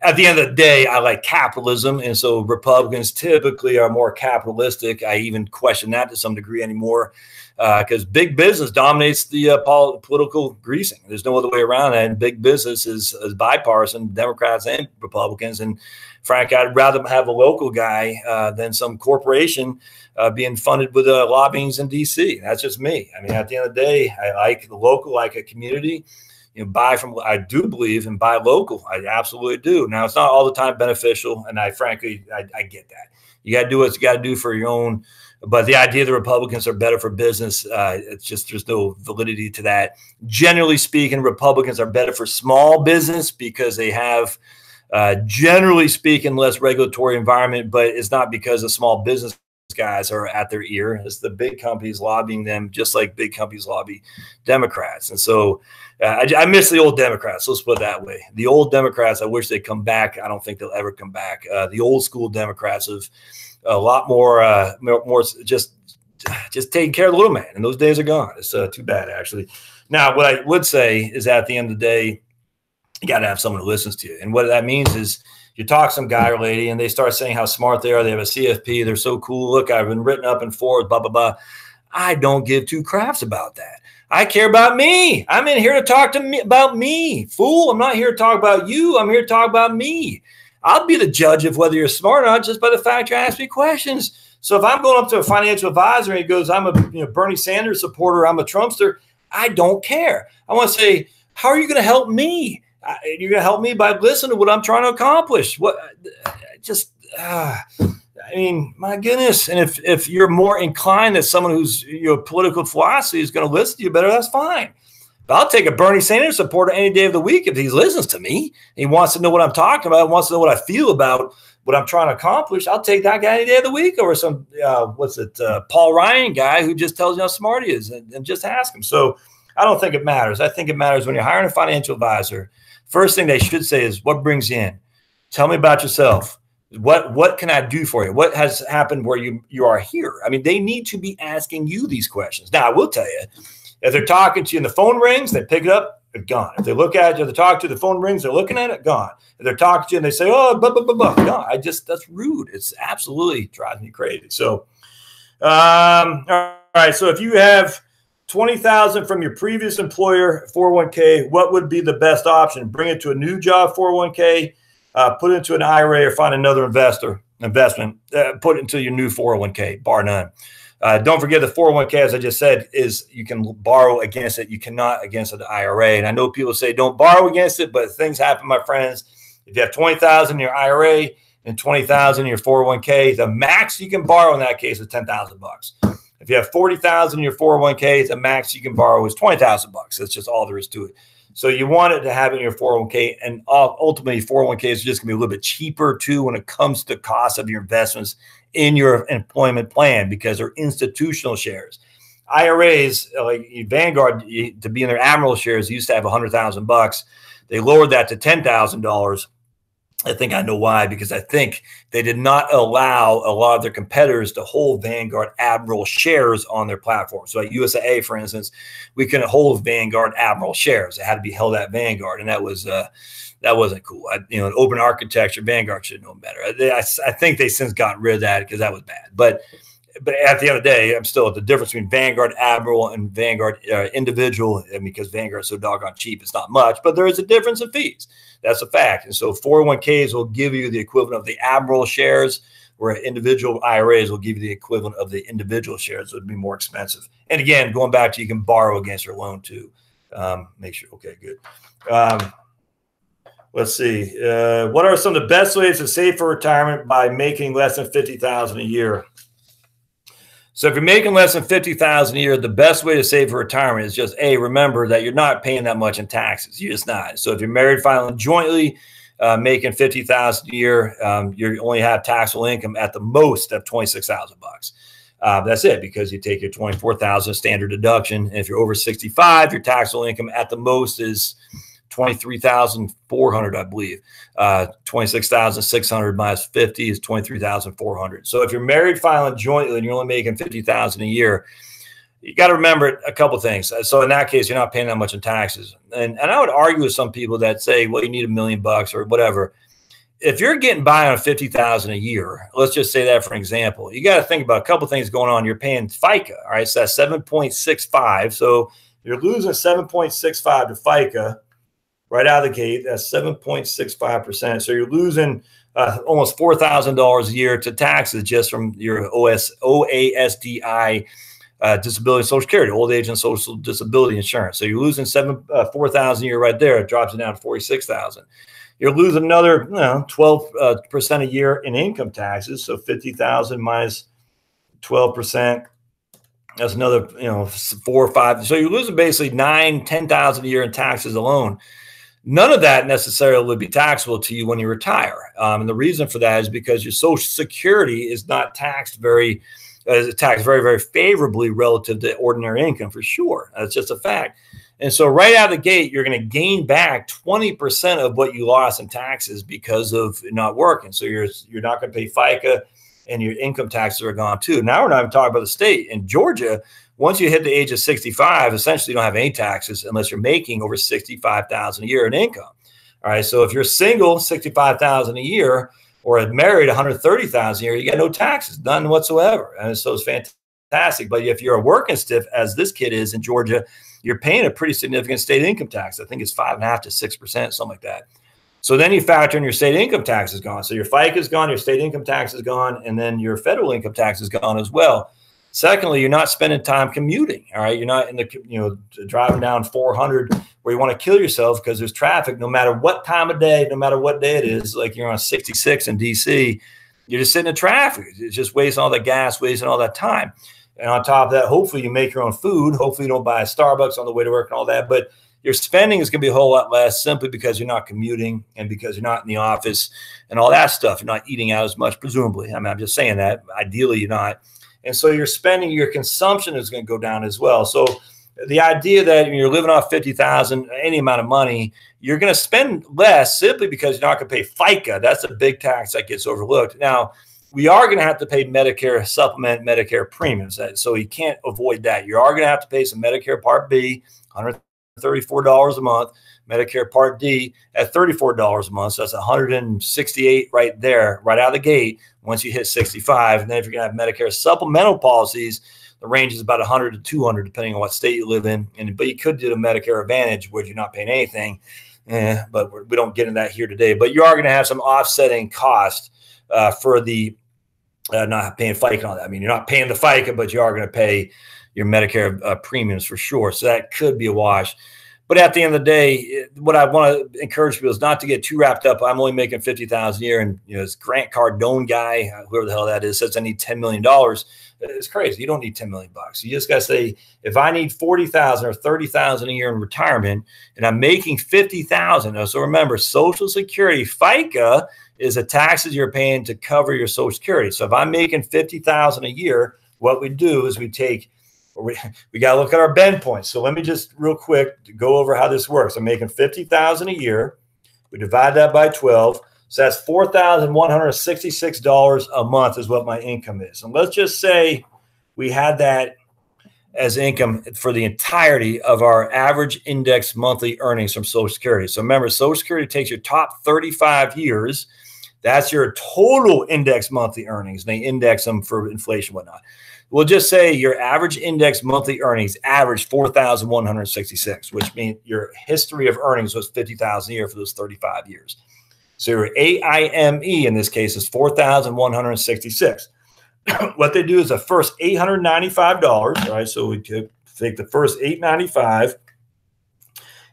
At the end of the day, I like capitalism, and so Republicans typically are more capitalistic. I even question that to some degree anymore, because big business dominates the political greasing. There's no other way around that. And big business is bipartisan, Democrats and Republicans. And frankly, I'd rather have a local guy than some corporation being funded with lobbyings in D.C. That's just me. I mean, at the end of the day, I like the local, like a community. Buy from, I do believe in buy local. I absolutely do. Now, it's not all the time beneficial, and I get that. You got to do what you got to do for your own. But the idea the Republicans are better for business, it's just, there's no validity to that. Generally speaking, Republicans are better for small business because they have, generally speaking, less regulatory environment. But it's not because the small business guys are at their ear. It's the big companies lobbying them, just like big companies lobby Democrats. And so I miss the old Democrats. Let's put it that way. The old Democrats, I wish they'd come back. I don't think they'll ever come back. The old school Democrats have a lot more just taking care of the little man. And those days are gone. It's too bad, actually. Now, what I would say is, at the end of the day, you got to have someone who listens to you. And what that means is, you talk to some guy or lady and they start saying how smart they are. They have a CFP. They're so cool. Look, I've been written up and forward, blah, blah, blah. I don't give two craps about that. I care about me. I'm in here to talk to me about me. Fool, I'm not here to talk about you. I'm here to talk about me. I'll be the judge of whether you're smart or not just by the fact you ask me questions. So if I'm going up to a financial advisor and he goes, I'm a Bernie Sanders supporter, I'm a Trumpster, I don't care. I want to say, how are you going to help me? You're going to help me by listening to what I'm trying to accomplish. I mean, my goodness. And if you're more inclined that someone who's political philosophy is going to listen to you better, that's fine. But I'll take a Bernie Sanders supporter any day of the week if he listens to me. He wants to know what I'm talking about, wants to know what I feel about what I'm trying to accomplish. I'll take that guy any day of the week over some, Paul Ryan guy who just tells you how smart he is, and just ask him. So I don't think it matters. I think it matters when you're hiring a financial advisor. First thing they should say is, what brings you in? Tell me about yourself. What can I do for you? What has happened where you are here? I mean, they need to be asking you these questions. Now, I will tell you, if they're talking to you and the phone rings, they pick it up, they're gone. If they look at you, they talk to you, the phone rings, they're looking at it, gone. If they're talking to you and they say, oh, blah, blah, blah, blah, gone. That's rude. It's absolutely drives me crazy. So All right. So if you have 20,000 from your previous employer 401k, what would be the best option? Bring it to a new job 401k, put it into an IRA, or find another investment, put it into your new 401k, bar none. Don't forget the 401k, as I just said, is you can borrow against it. You cannot against an IRA. And I know people say don't borrow against it, but things happen, my friends. If you have 20,000 in your IRA and 20,000 in your 401k, the max you can borrow in that case is 10,000 bucks. If you have 40,000 in your 401k, the max you can borrow is 20,000 bucks. That's just all there is to it. So you want it to have it in your 401k, and ultimately 401k is just gonna be a little bit cheaper too when it comes to cost of your investments in your employment plan, because they're institutional shares. IRAs, like Vanguard, to be in their Admiral shares, used to have 100,000 bucks. They lowered that to $10,000. I think I know why, because I think they did not allow a lot of their competitors to hold Vanguard Admiral shares on their platform. So at USAA, for instance, we couldn't hold Vanguard Admiral shares. It had to be held at Vanguard, and that wasn't cool. An open architecture, Vanguard should have known better. I think they since got rid of that because that was bad. But at the end of the day, I'm still at the difference between Vanguard Admiral and Vanguard Individual. And because Vanguard is so doggone cheap, it's not much, but there is a difference in fees. That's a fact. And so 401ks will give you the equivalent of the Admiral shares, where individual IRAs will give you the equivalent of the individual shares. It would be more expensive. And again, going back to, you can borrow against your loan too. Make sure. Okay, good. Let's see. What are some of the best ways to save for retirement by making less than $50,000 a year? So if you're making less than $50,000 a year, the best way to save for retirement is just, remember that you're not paying that much in taxes. You're just not. So if you're married, filing jointly, making $50,000 a year, you only have taxable income at the most of $26,000 bucks. That's it, because you take your $24,000 standard deduction. And if you're over 65, your taxable income at the most is $23,400, I believe. 26,600 minus 50 is 23,400. So if you're married filing jointly and you're only making $50,000 a year, you got to remember a couple of things. So in that case, you're not paying that much in taxes. And I would argue with some people that say, well, you need $1 million bucks or whatever. If you're getting by on $50,000 a year, let's just say that for an example, you got to think about a couple of things going on. You're paying FICA, all right? So that's 7.65. So you're losing 7.65 to FICA. Right out of the gate, that's 7.65%. So you're losing almost $4,000 a year to taxes just from your OASDI disability, Social Security, old age and social disability insurance. So you're losing $4,000 a year right there. It drops it down to $46,000. You're losing another 12% a year in income taxes. So 50,000 minus 12%. That's another 4 or 5. So you're losing basically 10,000 a year in taxes alone. None of that necessarily would be taxable to you when you retire. And the reason for that is because your Social Security is not taxed very, very favorably relative to ordinary income, for sure. That's just a fact. And so right out of the gate, you're going to gain back 20% of what you lost in taxes because of not working. So you're not going to pay FICA, and your income taxes are gone too. Now we're not even talking about the state. In Georgia, once you hit the age of 65, essentially you don't have any taxes unless you're making over $65,000 a year in income. All right. So if you're single, $65,000 a year, or married, $130,000 a year, you got no taxes, none whatsoever. And so it's fantastic. But if you're a working stiff, as this kid is in Georgia, you're paying a pretty significant state income tax. I think it's 5.5 to 6%, something like that. So then you factor in your state income tax is gone. So your FICA is gone, your state income tax is gone, and then your federal income tax is gone as well. Secondly, you're not spending time commuting. All right. You're not in the, driving down 400 where you want to kill yourself because there's traffic no matter what time of day, no matter what day it is. Like you're on 66 in DC, you're just sitting in traffic. It's just wasting all that gas, wasting all that time. And on top of that, hopefully you make your own food. Hopefully you don't buy a Starbucks on the way to work and all that. But your spending is going to be a whole lot less simply because you're not commuting and because you're not in the office and all that stuff. You're not eating out as much, presumably. I mean, I'm just saying that. Ideally, you're not. And so your spending, your consumption is going to go down as well. So the idea that when you're living off 50,000, any amount of money, you're going to spend less simply because you're not going to pay FICA. That's a big tax that gets overlooked. Now, we are going to have to pay Medicare supplement, Medicare premiums. So you can't avoid that. You are going to have to pay some Medicare Part B, $130,000 $134 a month. Medicare Part D at $34 a month. So that's $168 right there, right out of the gate once you hit 65. And then if you're going to have Medicare supplemental policies, the range is about $100 to $200 depending on what state you live in. But you could do the Medicare Advantage where you're not paying anything. But we don't get into that here today. But you are going to have some offsetting cost for the not paying FICA and all that. I mean, you're not paying the FICA, but you are going to pay your Medicare premiums for sure. So that could be a wash. But at the end of the day, what I want to encourage people is not to get too wrapped up. I'm only making $50,000 a year, and this Grant Cardone guy, whoever the hell that is, says I need $10 million. It's crazy. You don't need $10 million. You just got to say, if I need $40,000 or $30,000 a year in retirement, and I'm making $50,000. So remember, Social Security, FICA is the taxes you're paying to cover your Social Security. So if I'm making $50,000 a year, what we do is we got to look at our bend points. So let me just real quick go over how this works. I'm making $50,000 a year. We divide that by 12. So that's $4,166 a month is what my income is. And let's just say we had that as income for the entirety of our average index monthly earnings from Social Security. So remember, Social Security takes your top 35 years. That's your total index monthly earnings. And they index them for inflation and whatnot. We'll just say your average index monthly earnings averaged 4,166, which means your history of earnings was 50,000 a year for those 35 years. So your AIME in this case is 4,166. What they do is the first $895, right? So we take the first $895,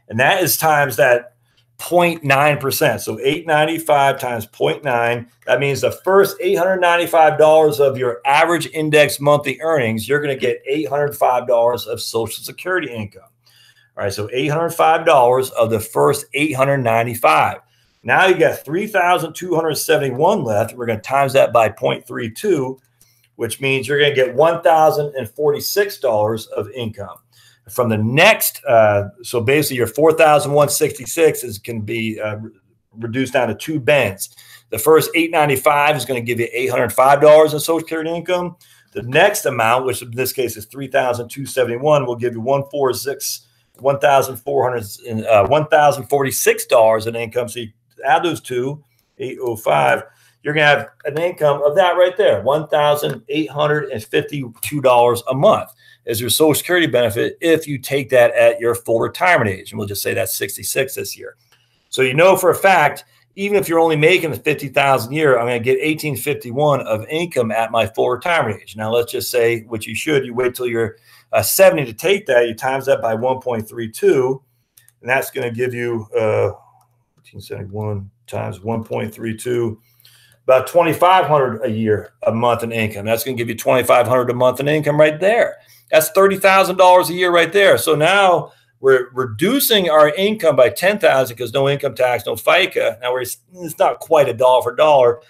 and that is times that 0.9%. So 895 times 0.9. That means the first $895 of your average index monthly earnings, you're going to get $805 of Social Security income. All right. So $805 of the first $895. Now you got $3,271 left. We're going to times that by 0.32, which means you're going to get $1,046 of income. From the next, so basically your 4,166 can be reduced down to two bends. The first 895 is going to give you $805 in Social Security income. The next amount, which in this case is 3,271, will give you $1,046 in income. So you add those two, 805. You're going to have an income of that right there, $1,852 a month as your Social Security benefit if you take that at your full retirement age. And we'll just say that's 66 this year. So you know for a fact, even if you're only making the $50,000 a year, I'm going to get $1,851 of income at my full retirement age. Now, let's just say, which you should, you wait till you're 70 to take that. You times that by 1.32, and that's going to give you 1,871 times 1.32. About $2,500 a year, a month in income. That's going to give you $2,500 a month in income right there. That's $30,000 a year right there. So now we're reducing our income by $10,000 because no income tax, no FICA. Now it's not quite a dollar for dollar.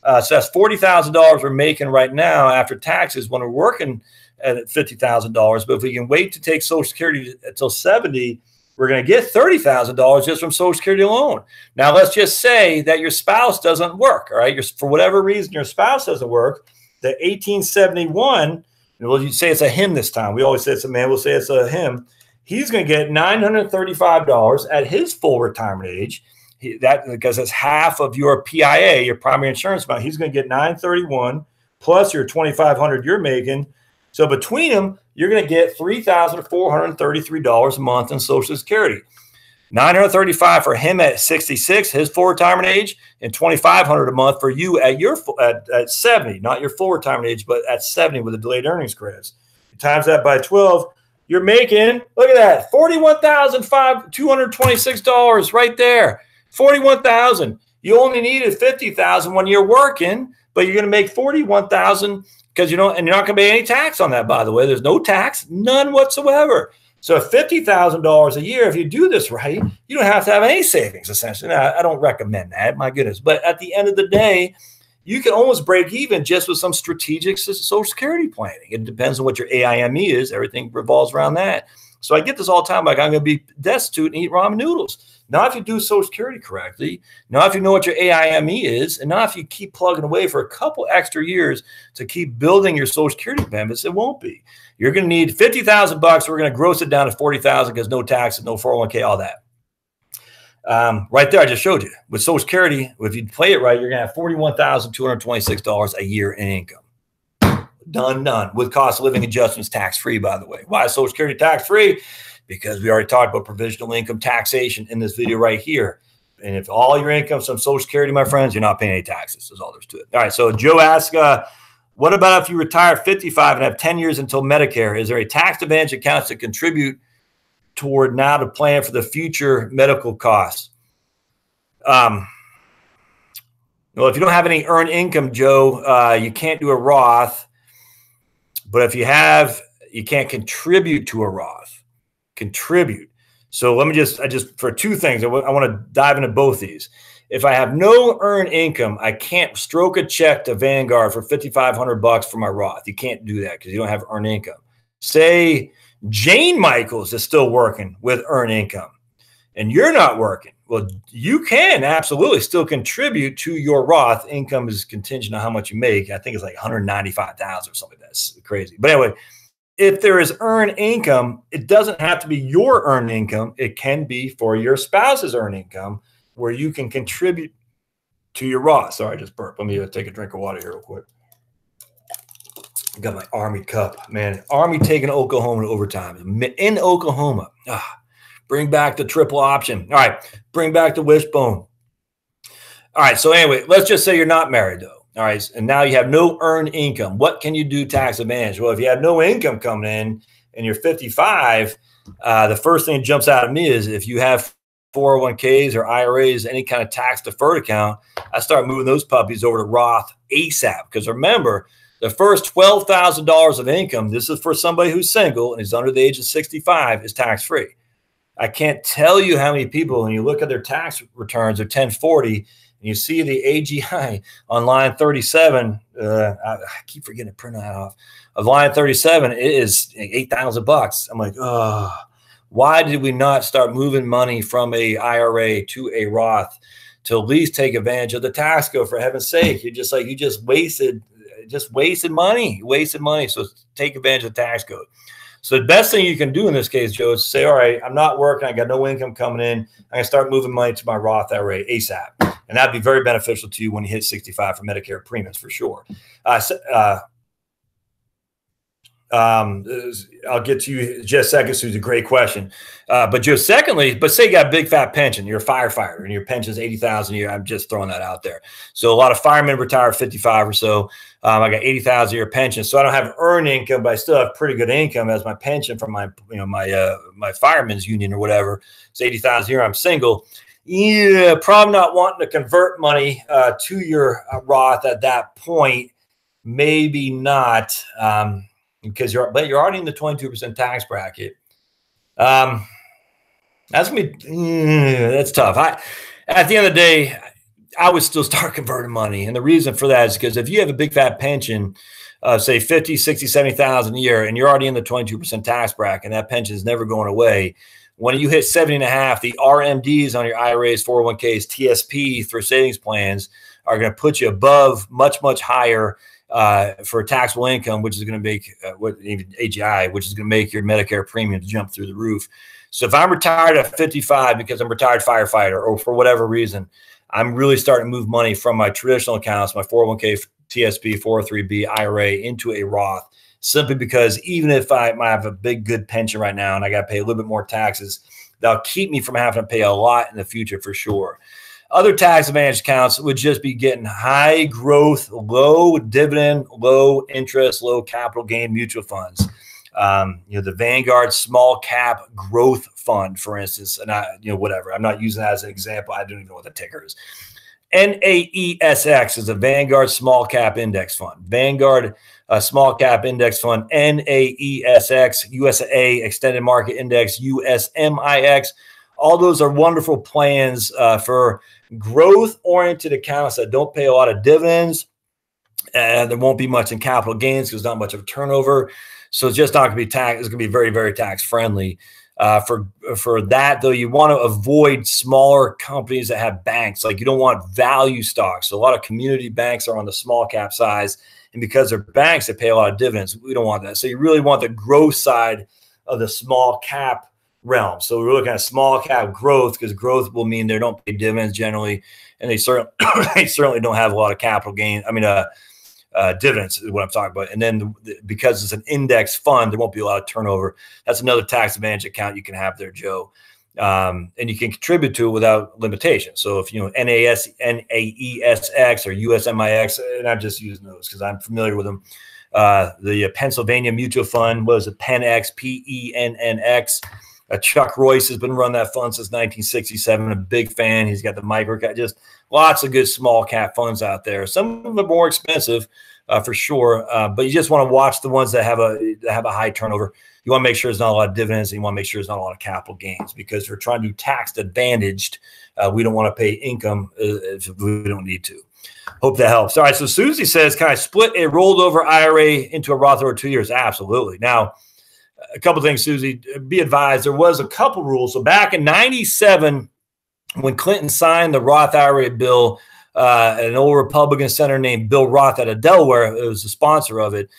So that's $40,000 we're making right now after taxes when we're working at $50,000. But if we can wait to take Social Security until 70, we're going to get $30,000 just from Social Security alone. Now, let's just say that your spouse doesn't work, all right? For whatever reason, your spouse doesn't work. The 1871, well, you say it's a him this time. We always say it's a man. We'll say it's a him. He's going to get $935 at his full retirement age. Because that's half of your PIA, your primary insurance amount. He's going to get $931 plus your $2,500 you're making. So between them, you're going to get $3,433 a month in Social Security. $935 for him at 66, his full retirement age, and $2,500 a month for you at your at 70, not your full retirement age, but at 70 with the delayed earnings credits. You times that by 12, you're making, look at that, $41,226 right there. $41,000. You only needed $50,000 when you're working, but you're going to make $41,000 because and you're not going to pay any tax on that, by the way. There's no tax, none whatsoever. So $50,000 a year, if you do this right, you don't have to have any savings, essentially. Now, I don't recommend that, my goodness. But at the end of the day, you can almost break even just with some strategic Social Security planning. It depends on what your AIME is. Everything revolves around that. So I get this all the time, like I'm going to be destitute and eat ramen noodles. Now, if you do Social Security correctly, now if you know what your AIME is, and now if you keep plugging away for a couple extra years to keep building your Social Security benefits, it won't be. You're going to need $50,000. We're going to gross it down to 40,000 because no taxes, no 401k, all that. Right there, I just showed you. With Social Security, if you play it right, you're going to have $41,226 a year in income. Done. With cost of living adjustments, tax-free, by the way. Why is Social Security tax-free? Because we already talked about provisional income taxation in this video right here. And if all your income's from Social Security, my friends, you're not paying any taxes. That's all there's to it. All right, so Joe asks, what about if you retire at 55 and have 10 years until Medicare? Is there a tax advantage accounts to contribute toward now to plan for the future medical costs? Well, if you don't have any earned income, Joe, you can't do a Roth. But if you have, you can't contribute to a Roth. Contribute. So let me for two things, I want to dive into both these. If I have no earned income, I can't stroke a check to Vanguard for $5,500 for my Roth. You can't do that because you don't have earned income. Say Jane Michaels is still working with earned income and you're not working. Well, you can absolutely still contribute to your Roth. Income is contingent on how much you make. I think it's like $195,000 or something. That's crazy. But anyway, if there is earned income, it doesn't have to be your earned income. It can be for your spouse's earned income where you can contribute to your Roth. Sorry, I just burped. Let me take a drink of water here real quick. I got my Army cup, man. Army taking Oklahoma to overtime. In Oklahoma. Bring back the triple option. All right. Bring back the wishbone. All right. So anyway, let's just say you're not married though. All right. And now you have no earned income. What can you do tax advantage? Well, if you have no income coming in and you're 55, the first thing that jumps out at me is if you have 401ks or IRAs, any kind of tax deferred account, I start moving those puppies over to Roth ASAP. Because remember, the first $12,000 of income, this is for somebody who's single and is under the age of 65, is tax-free. I can't tell you how many people, when you look at their tax returns, they're 1040, and you see the AGI on line 37, I keep forgetting to print that off. Of line 37, it is $8,000. I'm like, oh, why did we not start moving money from a IRA to a Roth to at least take advantage of the tax code? For heaven's sake, you just wasted money. So take advantage of the tax code. So the best thing you can do in this case, Joe, is say, all right, I'm not working. I got no income coming in. I'm going to start moving money to my Roth IRA ASAP. And that'd be very beneficial to you when you hit 65 for Medicare premiums for sure. I'll get to you in just a second. So it's a great question. But Joe, secondly, but say you got a big fat pension, you're a firefighter and your pension is $80,000 a year. I'm just throwing that out there. So a lot of firemen retire at 55 or so. I got $80,000 a year pension. So I don't have earned income, but I still have pretty good income as my pension from my, my fireman's union or whatever. It's $80,000 a year. I'm single. Yeah, probably not wanting to convert money to your Roth at that point. Maybe not. Because you're already in the 22% tax bracket. That's tough. At the end of the day, I would still start converting money. And the reason for that is because if you have a big fat pension of say 50, 60, 70,000 a year, and you're already in the 22% tax bracket, and that pension is never going away. When you hit 70.5, the RMDs on your IRAs, 401ks, TSP through savings plans are going to put you above much, much higher for taxable income, which is going to make even AGI, which is going to make your Medicare premiums jump through the roof. So if I'm retired at 55 because I'm a retired firefighter or for whatever reason, I'm really starting to move money from my traditional accounts, my 401k, TSP, 403b, IRA into a Roth, simply because even if I might have a big, good pension right now and I got to pay a little bit more taxes, that'll keep me from having to pay a lot in the future for sure. Other tax advantage accounts would just be getting high growth, low dividend, low interest, low capital gain mutual funds. The Vanguard small cap growth fund, for instance, and whatever. I'm not using that as an example. I don't even know what the ticker is. NAESX is a Vanguard small cap index fund. Vanguard small cap index fund, NAESX, USA extended market index, USMIX. All those are wonderful plans for growth-oriented accounts that don't pay a lot of dividends, and there won't be much in capital gains because not much of a turnover. So it's just not going to be tax. It's going to be very, very tax friendly. For that though, you want to avoid smaller companies that have banks. Like you don't want value stocks. So a lot of community banks are on the small cap size, and because they're banks, they pay a lot of dividends. We don't want that. So you really want the growth side of the small cap realm. So we're looking at small cap growth, because growth will mean they don't pay dividends generally, and they certainly don't have a lot of capital gain. I mean, dividends is what I'm talking about. And then because it's an index fund, there won't be a lot of turnover. That's another tax advantage account you can have there, Joe. And you can contribute to it without limitation. So if you know NAESX or USMIX, and I'm just using those because I'm familiar with them. The Pennsylvania Mutual Fund, was it PennX, PENNX? Chuck Royce has been running that fund since 1967. A big fan. He's got the micro cap, just lots of good small cap funds out there. Some of them are more expensive, for sure, but you just want to watch the ones that have a high turnover. You want to make sure there's not a lot of dividends, and you want to make sure there's not a lot of capital gains, because we're trying to do tax advantaged. We don't want to pay income if we don't need to. Hope that helps. All right. So Susie says, can I split a rolled over IRA into a Roth over 2 years? Absolutely. Now, a couple of things, Susie, be advised, there was a couple rules. So back in 97, when Clinton signed the Roth IRA bill, an old Republican senator named Bill Roth out of Delaware, it was the sponsor of it,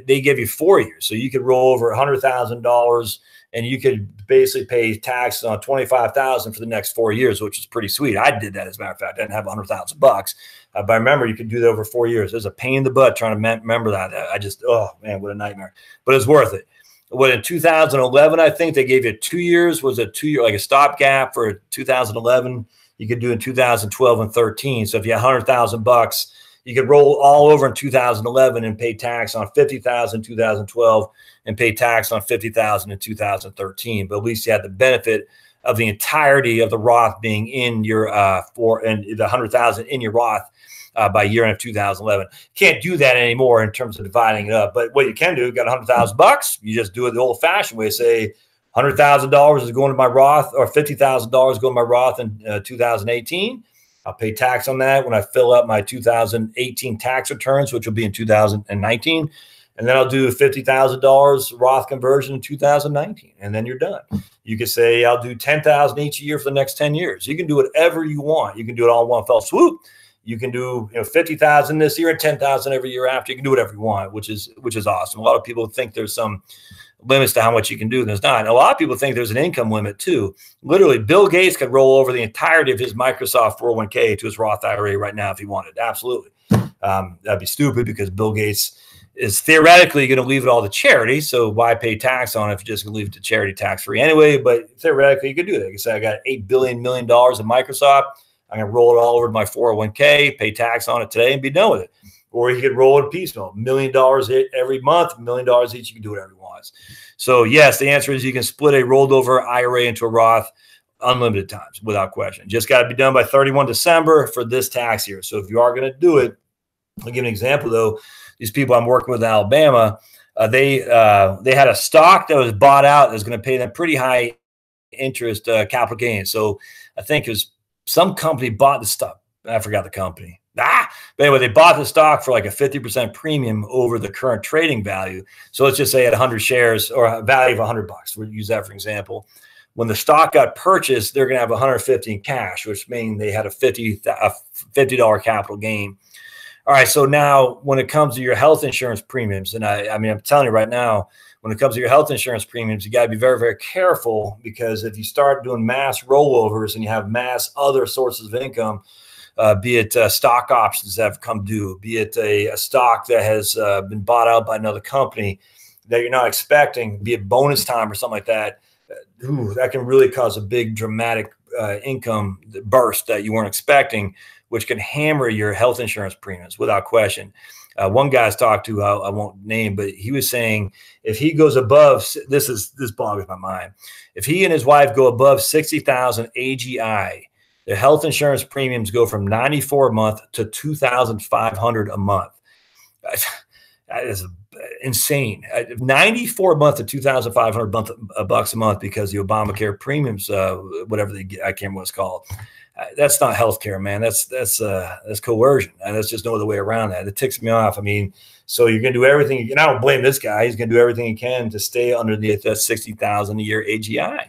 they gave you 4 years. So you could roll over $100,000 and you could basically pay taxes on $25,000 for the next 4 years, which is pretty sweet. I did that, as a matter of fact. I didn't have $100,000 bucks, but I remember you could do that over 4 years. It was a pain in the butt trying to remember that. I just, oh man, what a nightmare. But it's worth it. What, in 2011, I think they gave you 2 years, was a 2 year, like a stopgap for 2011. You could do in 2012 and 13. So if you had $100,000, you could roll all over in 2011 and pay tax on $50,000 in 2012 and pay tax on $50,000 in 2013. But at least you had the benefit of the entirety of the Roth being in your and the $100,000 in your Roth by year end of 2011. Can't do that anymore in terms of dividing it up. But what you can do, you got $100,000, you just do it the old fashioned way. Say $100,000 is going to my Roth, or $50,000 going to my Roth in 2018. I'll pay tax on that when I fill up my 2018 tax returns, which will be in 2019. And then I'll do $50,000 Roth conversion in 2019. And then you're done. You could say, I'll do $10,000 each year for the next 10 years. You can do whatever you want. You can do it all in one fell swoop. You can do, you know, $50,000 this year and $10,000 every year after. You can do whatever you want, which is awesome. A lot of people think there's some limits to how much you can do. There's not. And a lot of people think there's an income limit too. Literally, Bill Gates could roll over the entirety of his Microsoft 401k to his Roth IRA right now if he wanted. Absolutely. That'd be stupid, because Bill Gates is theoretically going to leave it all to charity. So why pay tax on it if you're just going to leave it to charity tax free anyway? But theoretically, you could do that. You can say, I got $8 million in Microsoft. I'm going to roll it all over to my 401k, pay tax on it today, and be done with it. Or you could roll it piecemeal, $1 million every month, $1 million each. You can do whatever you want. So yes, the answer is you can split a rolled over IRA into a Roth unlimited times without question. Just got to be done by 31 December for this tax year. So if you are going to do it, I'll give you an example though. These people I'm working with in Alabama, they had a stock that was bought out that was going to pay them pretty high interest capital gains. So I think it was some company bought the stock. I forgot the company. But anyway, they bought the stock for like a 50% premium over the current trading value. So let's just say at 100 shares, or a value of $100. We'll use that for example. When the stock got purchased, they're going to have 150 in cash, which means they had a $50 capital gain. All right. So now when it comes to your health insurance premiums, and I mean, I'm telling you right now, when it comes to your health insurance premiums, you got to be very, very careful, because if you start doing mass rollovers and you have mass other sources of income, be it stock options that have come due, be it a stock that has been bought out by another company that you're not expecting, be it bonus time or something like that, that can really cause a big dramatic income burst that you weren't expecting, which can hammer your health insurance premiums without question. One guy I talked to, I won't name, but he was saying if he goes above, this boggles my mind. If he and his wife go above 60,000 AGI, their health insurance premiums go from $94 a month to $2,500 a month. That is insane. 94 a month to $2,500 bucks a month, because the Obamacare premiums, whatever they get, I can't remember what it's called. That's not healthcare, man. That's coercion, and that's just no other way around that. It ticks me off. I mean, so you're going to do everything. And I don't blame this guy. He's going to do everything he can to stay under the $60,000 a year AGI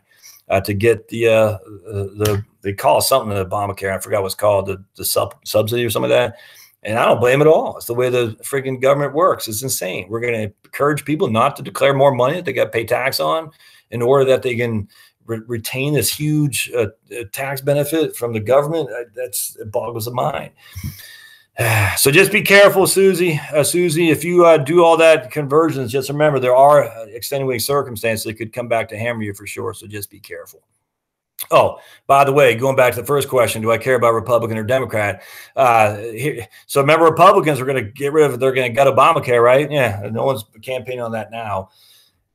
to get they call it something the Obamacare. I forgot what's called the subsidy or something like that. And I don't blame it at all. It's the way the freaking government works. It's insane. We're going to encourage people not to declare more money that they got to pay tax on in order that they can retain this huge tax benefit from the government. It boggles the mind. So just be careful, Susie. Susie, if you do all that conversions, just remember there are extenuating circumstances that could come back to hammer you for sure. So just be careful. Oh, by the way, going back to the first question, do I care about Republican or Democrat? So remember, Republicans are going to get rid of it. They're going to gut Obamacare, right? Yeah, no one's campaigning on that now.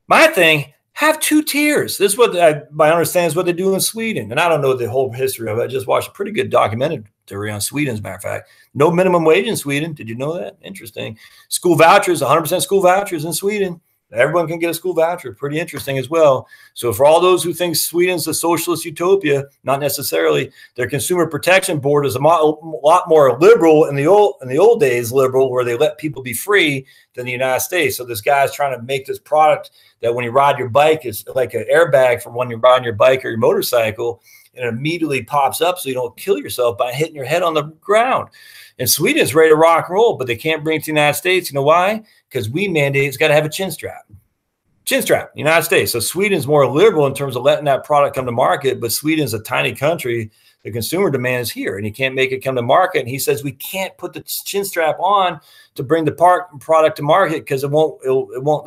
My thing, have 2 tiers. This is what I understand is what they do in Sweden. And I don't know the whole history of it. I just watched a pretty good documentary on Sweden, as a matter of fact. No minimum wage in Sweden. Did you know that? Interesting. School vouchers, 100% school vouchers in Sweden. Everyone can get a school voucher. Pretty interesting as well. So for all those who think Sweden's a socialist utopia, not necessarily. Their Consumer Protection Board is a lot more liberal in the old days, liberal, where they let people be free than the United States. So this guy's trying to make this product that when you ride your bike is like an airbag from when you're riding your bike or your motorcycle, and it immediately pops up so you don't kill yourself by hitting your head on the ground. And Sweden is ready to rock and roll, but they can't bring it to the United States. You know why? Because we mandate it's got to have a chin strap. Chin strap, United States. So Sweden's more liberal in terms of letting that product come to market, but Sweden's a tiny country. The consumer demand is here, and you can't make it come to market. And he says we can't put the chin strap on to bring the product to market because the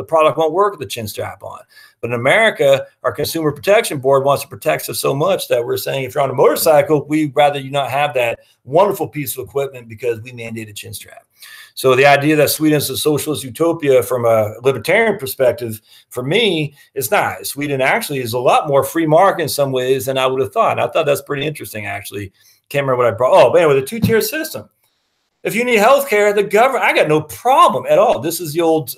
product won't work with the chin strap on. But in America, our Consumer Protection Board wants to protect us so much that we're saying if you're on a motorcycle, we'd rather you not have that wonderful piece of equipment because we mandate a chin strap. So the idea that Sweden's a socialist utopia from a libertarian perspective, for me, it's not. Sweden actually is a lot more free market in some ways than I would have thought. I thought that's pretty interesting, actually. Can't remember what I brought. Oh, but anyway, the 2-tier system. If you need health care, the government, I got no problem at all. This is the old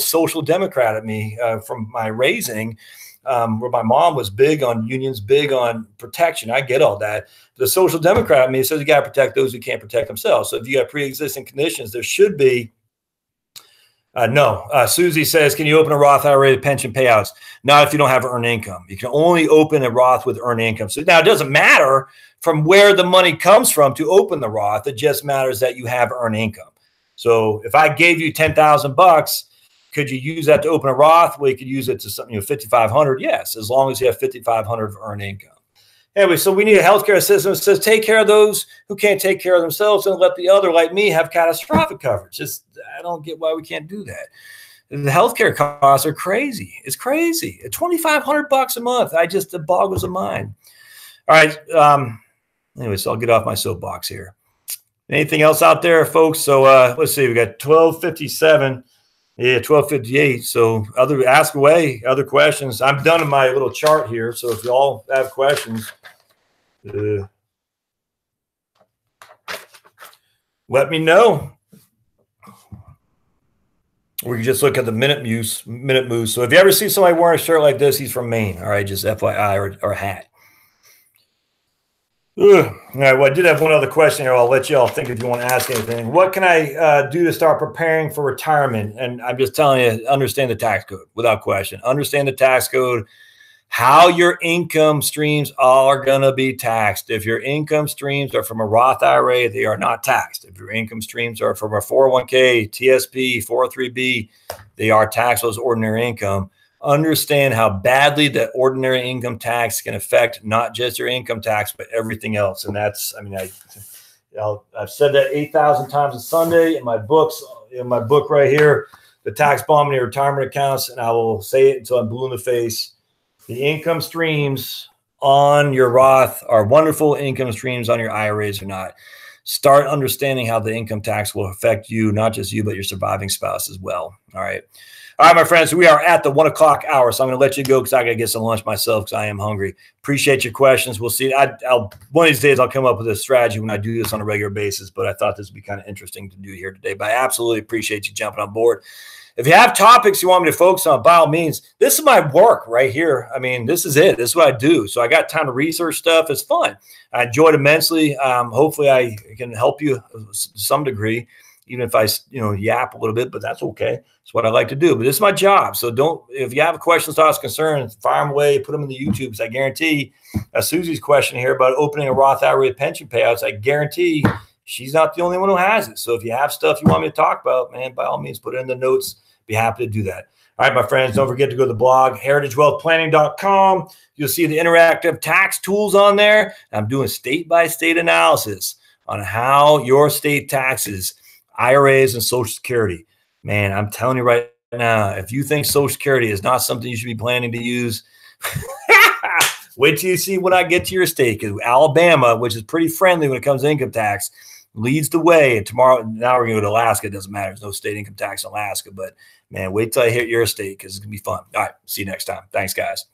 social democrat of me from my raising, where my mom was big on unions, big on protection. I get all that. The social democrat of me says you got to protect those who can't protect themselves. So if you got pre-existing conditions, there should be no. Susie says, can you open a Roth IRA with pension payouts? Not if you don't have earned income. You can only open a Roth with earned income. So now it doesn't matter from where the money comes from to open the Roth. It just matters that you have earned income. So if I gave you $10,000, could you use that to open a Roth? Well, you could use it to something, $5,500. Yes, as long as you have $5,500 of earned income. Anyway, so we need a healthcare system that says take care of those who can't take care of themselves and let the other, like me, have catastrophic coverage. I don't get why we can't do that. The healthcare costs are crazy. It's crazy. $2,500 a month. It boggles the mind. All right. Anyway, so I'll get off my soapbox here. Anything else out there, folks? So let's see. We got 12:57. Yeah, 12:58. So ask away, other questions. I'm done in my little chart here. So if you all have questions, let me know. We can just look at the minute moves. So if you ever see somebody wearing a shirt like this, he's from Maine. All right, just FYI, or a hat. All right, well, I did have one other question here. I'll let you all think if you want to ask anything. What can I do to start preparing for retirement? And I'm just telling you, understand the tax code without question. Understand the tax code, how your income streams are going to be taxed. If your income streams are from a Roth IRA, they are not taxed. If your income streams are from a 401k, TSP, 403b, they are taxed as ordinary income. Understand how badly that ordinary income tax can affect not just your income tax, but everything else. And that's, I mean, I've said that 8,000 times on Sunday in my books, in my book right here, The Tax Bomb in Your Retirement Accounts. And I will say it until I'm blue in the face. The income streams on your Roth are wonderful. Income streams on your IRAs are not. Start understanding how the income tax will affect you, not just you, but your surviving spouse as well. All right. All right, my friends, we are at the 1 o'clock hour, so I'm going to let you go because I got to get some lunch myself because I am hungry. Appreciate your questions. We'll see. One of these days I'll come up with a strategy when I do this on a regular basis, but I thought this would be kind of interesting to do here today. But I absolutely appreciate you jumping on board. If you have topics you want me to focus on, by all means, this is my work right here. I mean, this is it. This is what I do. So I got time to research stuff. It's fun. I enjoyed it immensely. Hopefully I can help you to some degree, even if I, yap a little bit, but that's okay. It's what I like to do. But this is my job. So if you have questions, thoughts, concerns, fire them away, put them in the YouTubes. I guarantee Susie's question here about opening a Roth IRA pension payouts, I guarantee she's not the only one who has it. So if you have stuff you want me to talk about, man, by all means, put it in the notes. Be happy to do that. All right, my friends, don't forget to go to the blog, heritagewealthplanning.com. You'll see the interactive tax tools on there. I'm doing state-by-state analysis on how your state taxes, IRAs, and Social Security. Man, I'm telling you right now, if you think Social Security is not something you should be planning to use, wait till you see when I get to your state. Because Alabama, which is pretty friendly when it comes to income tax, leads the way. And tomorrow, now we're going to go to Alaska. It doesn't matter. There's no state income tax in Alaska. But, man, wait till I hit your state because it's going to be fun. All right. See you next time. Thanks, guys.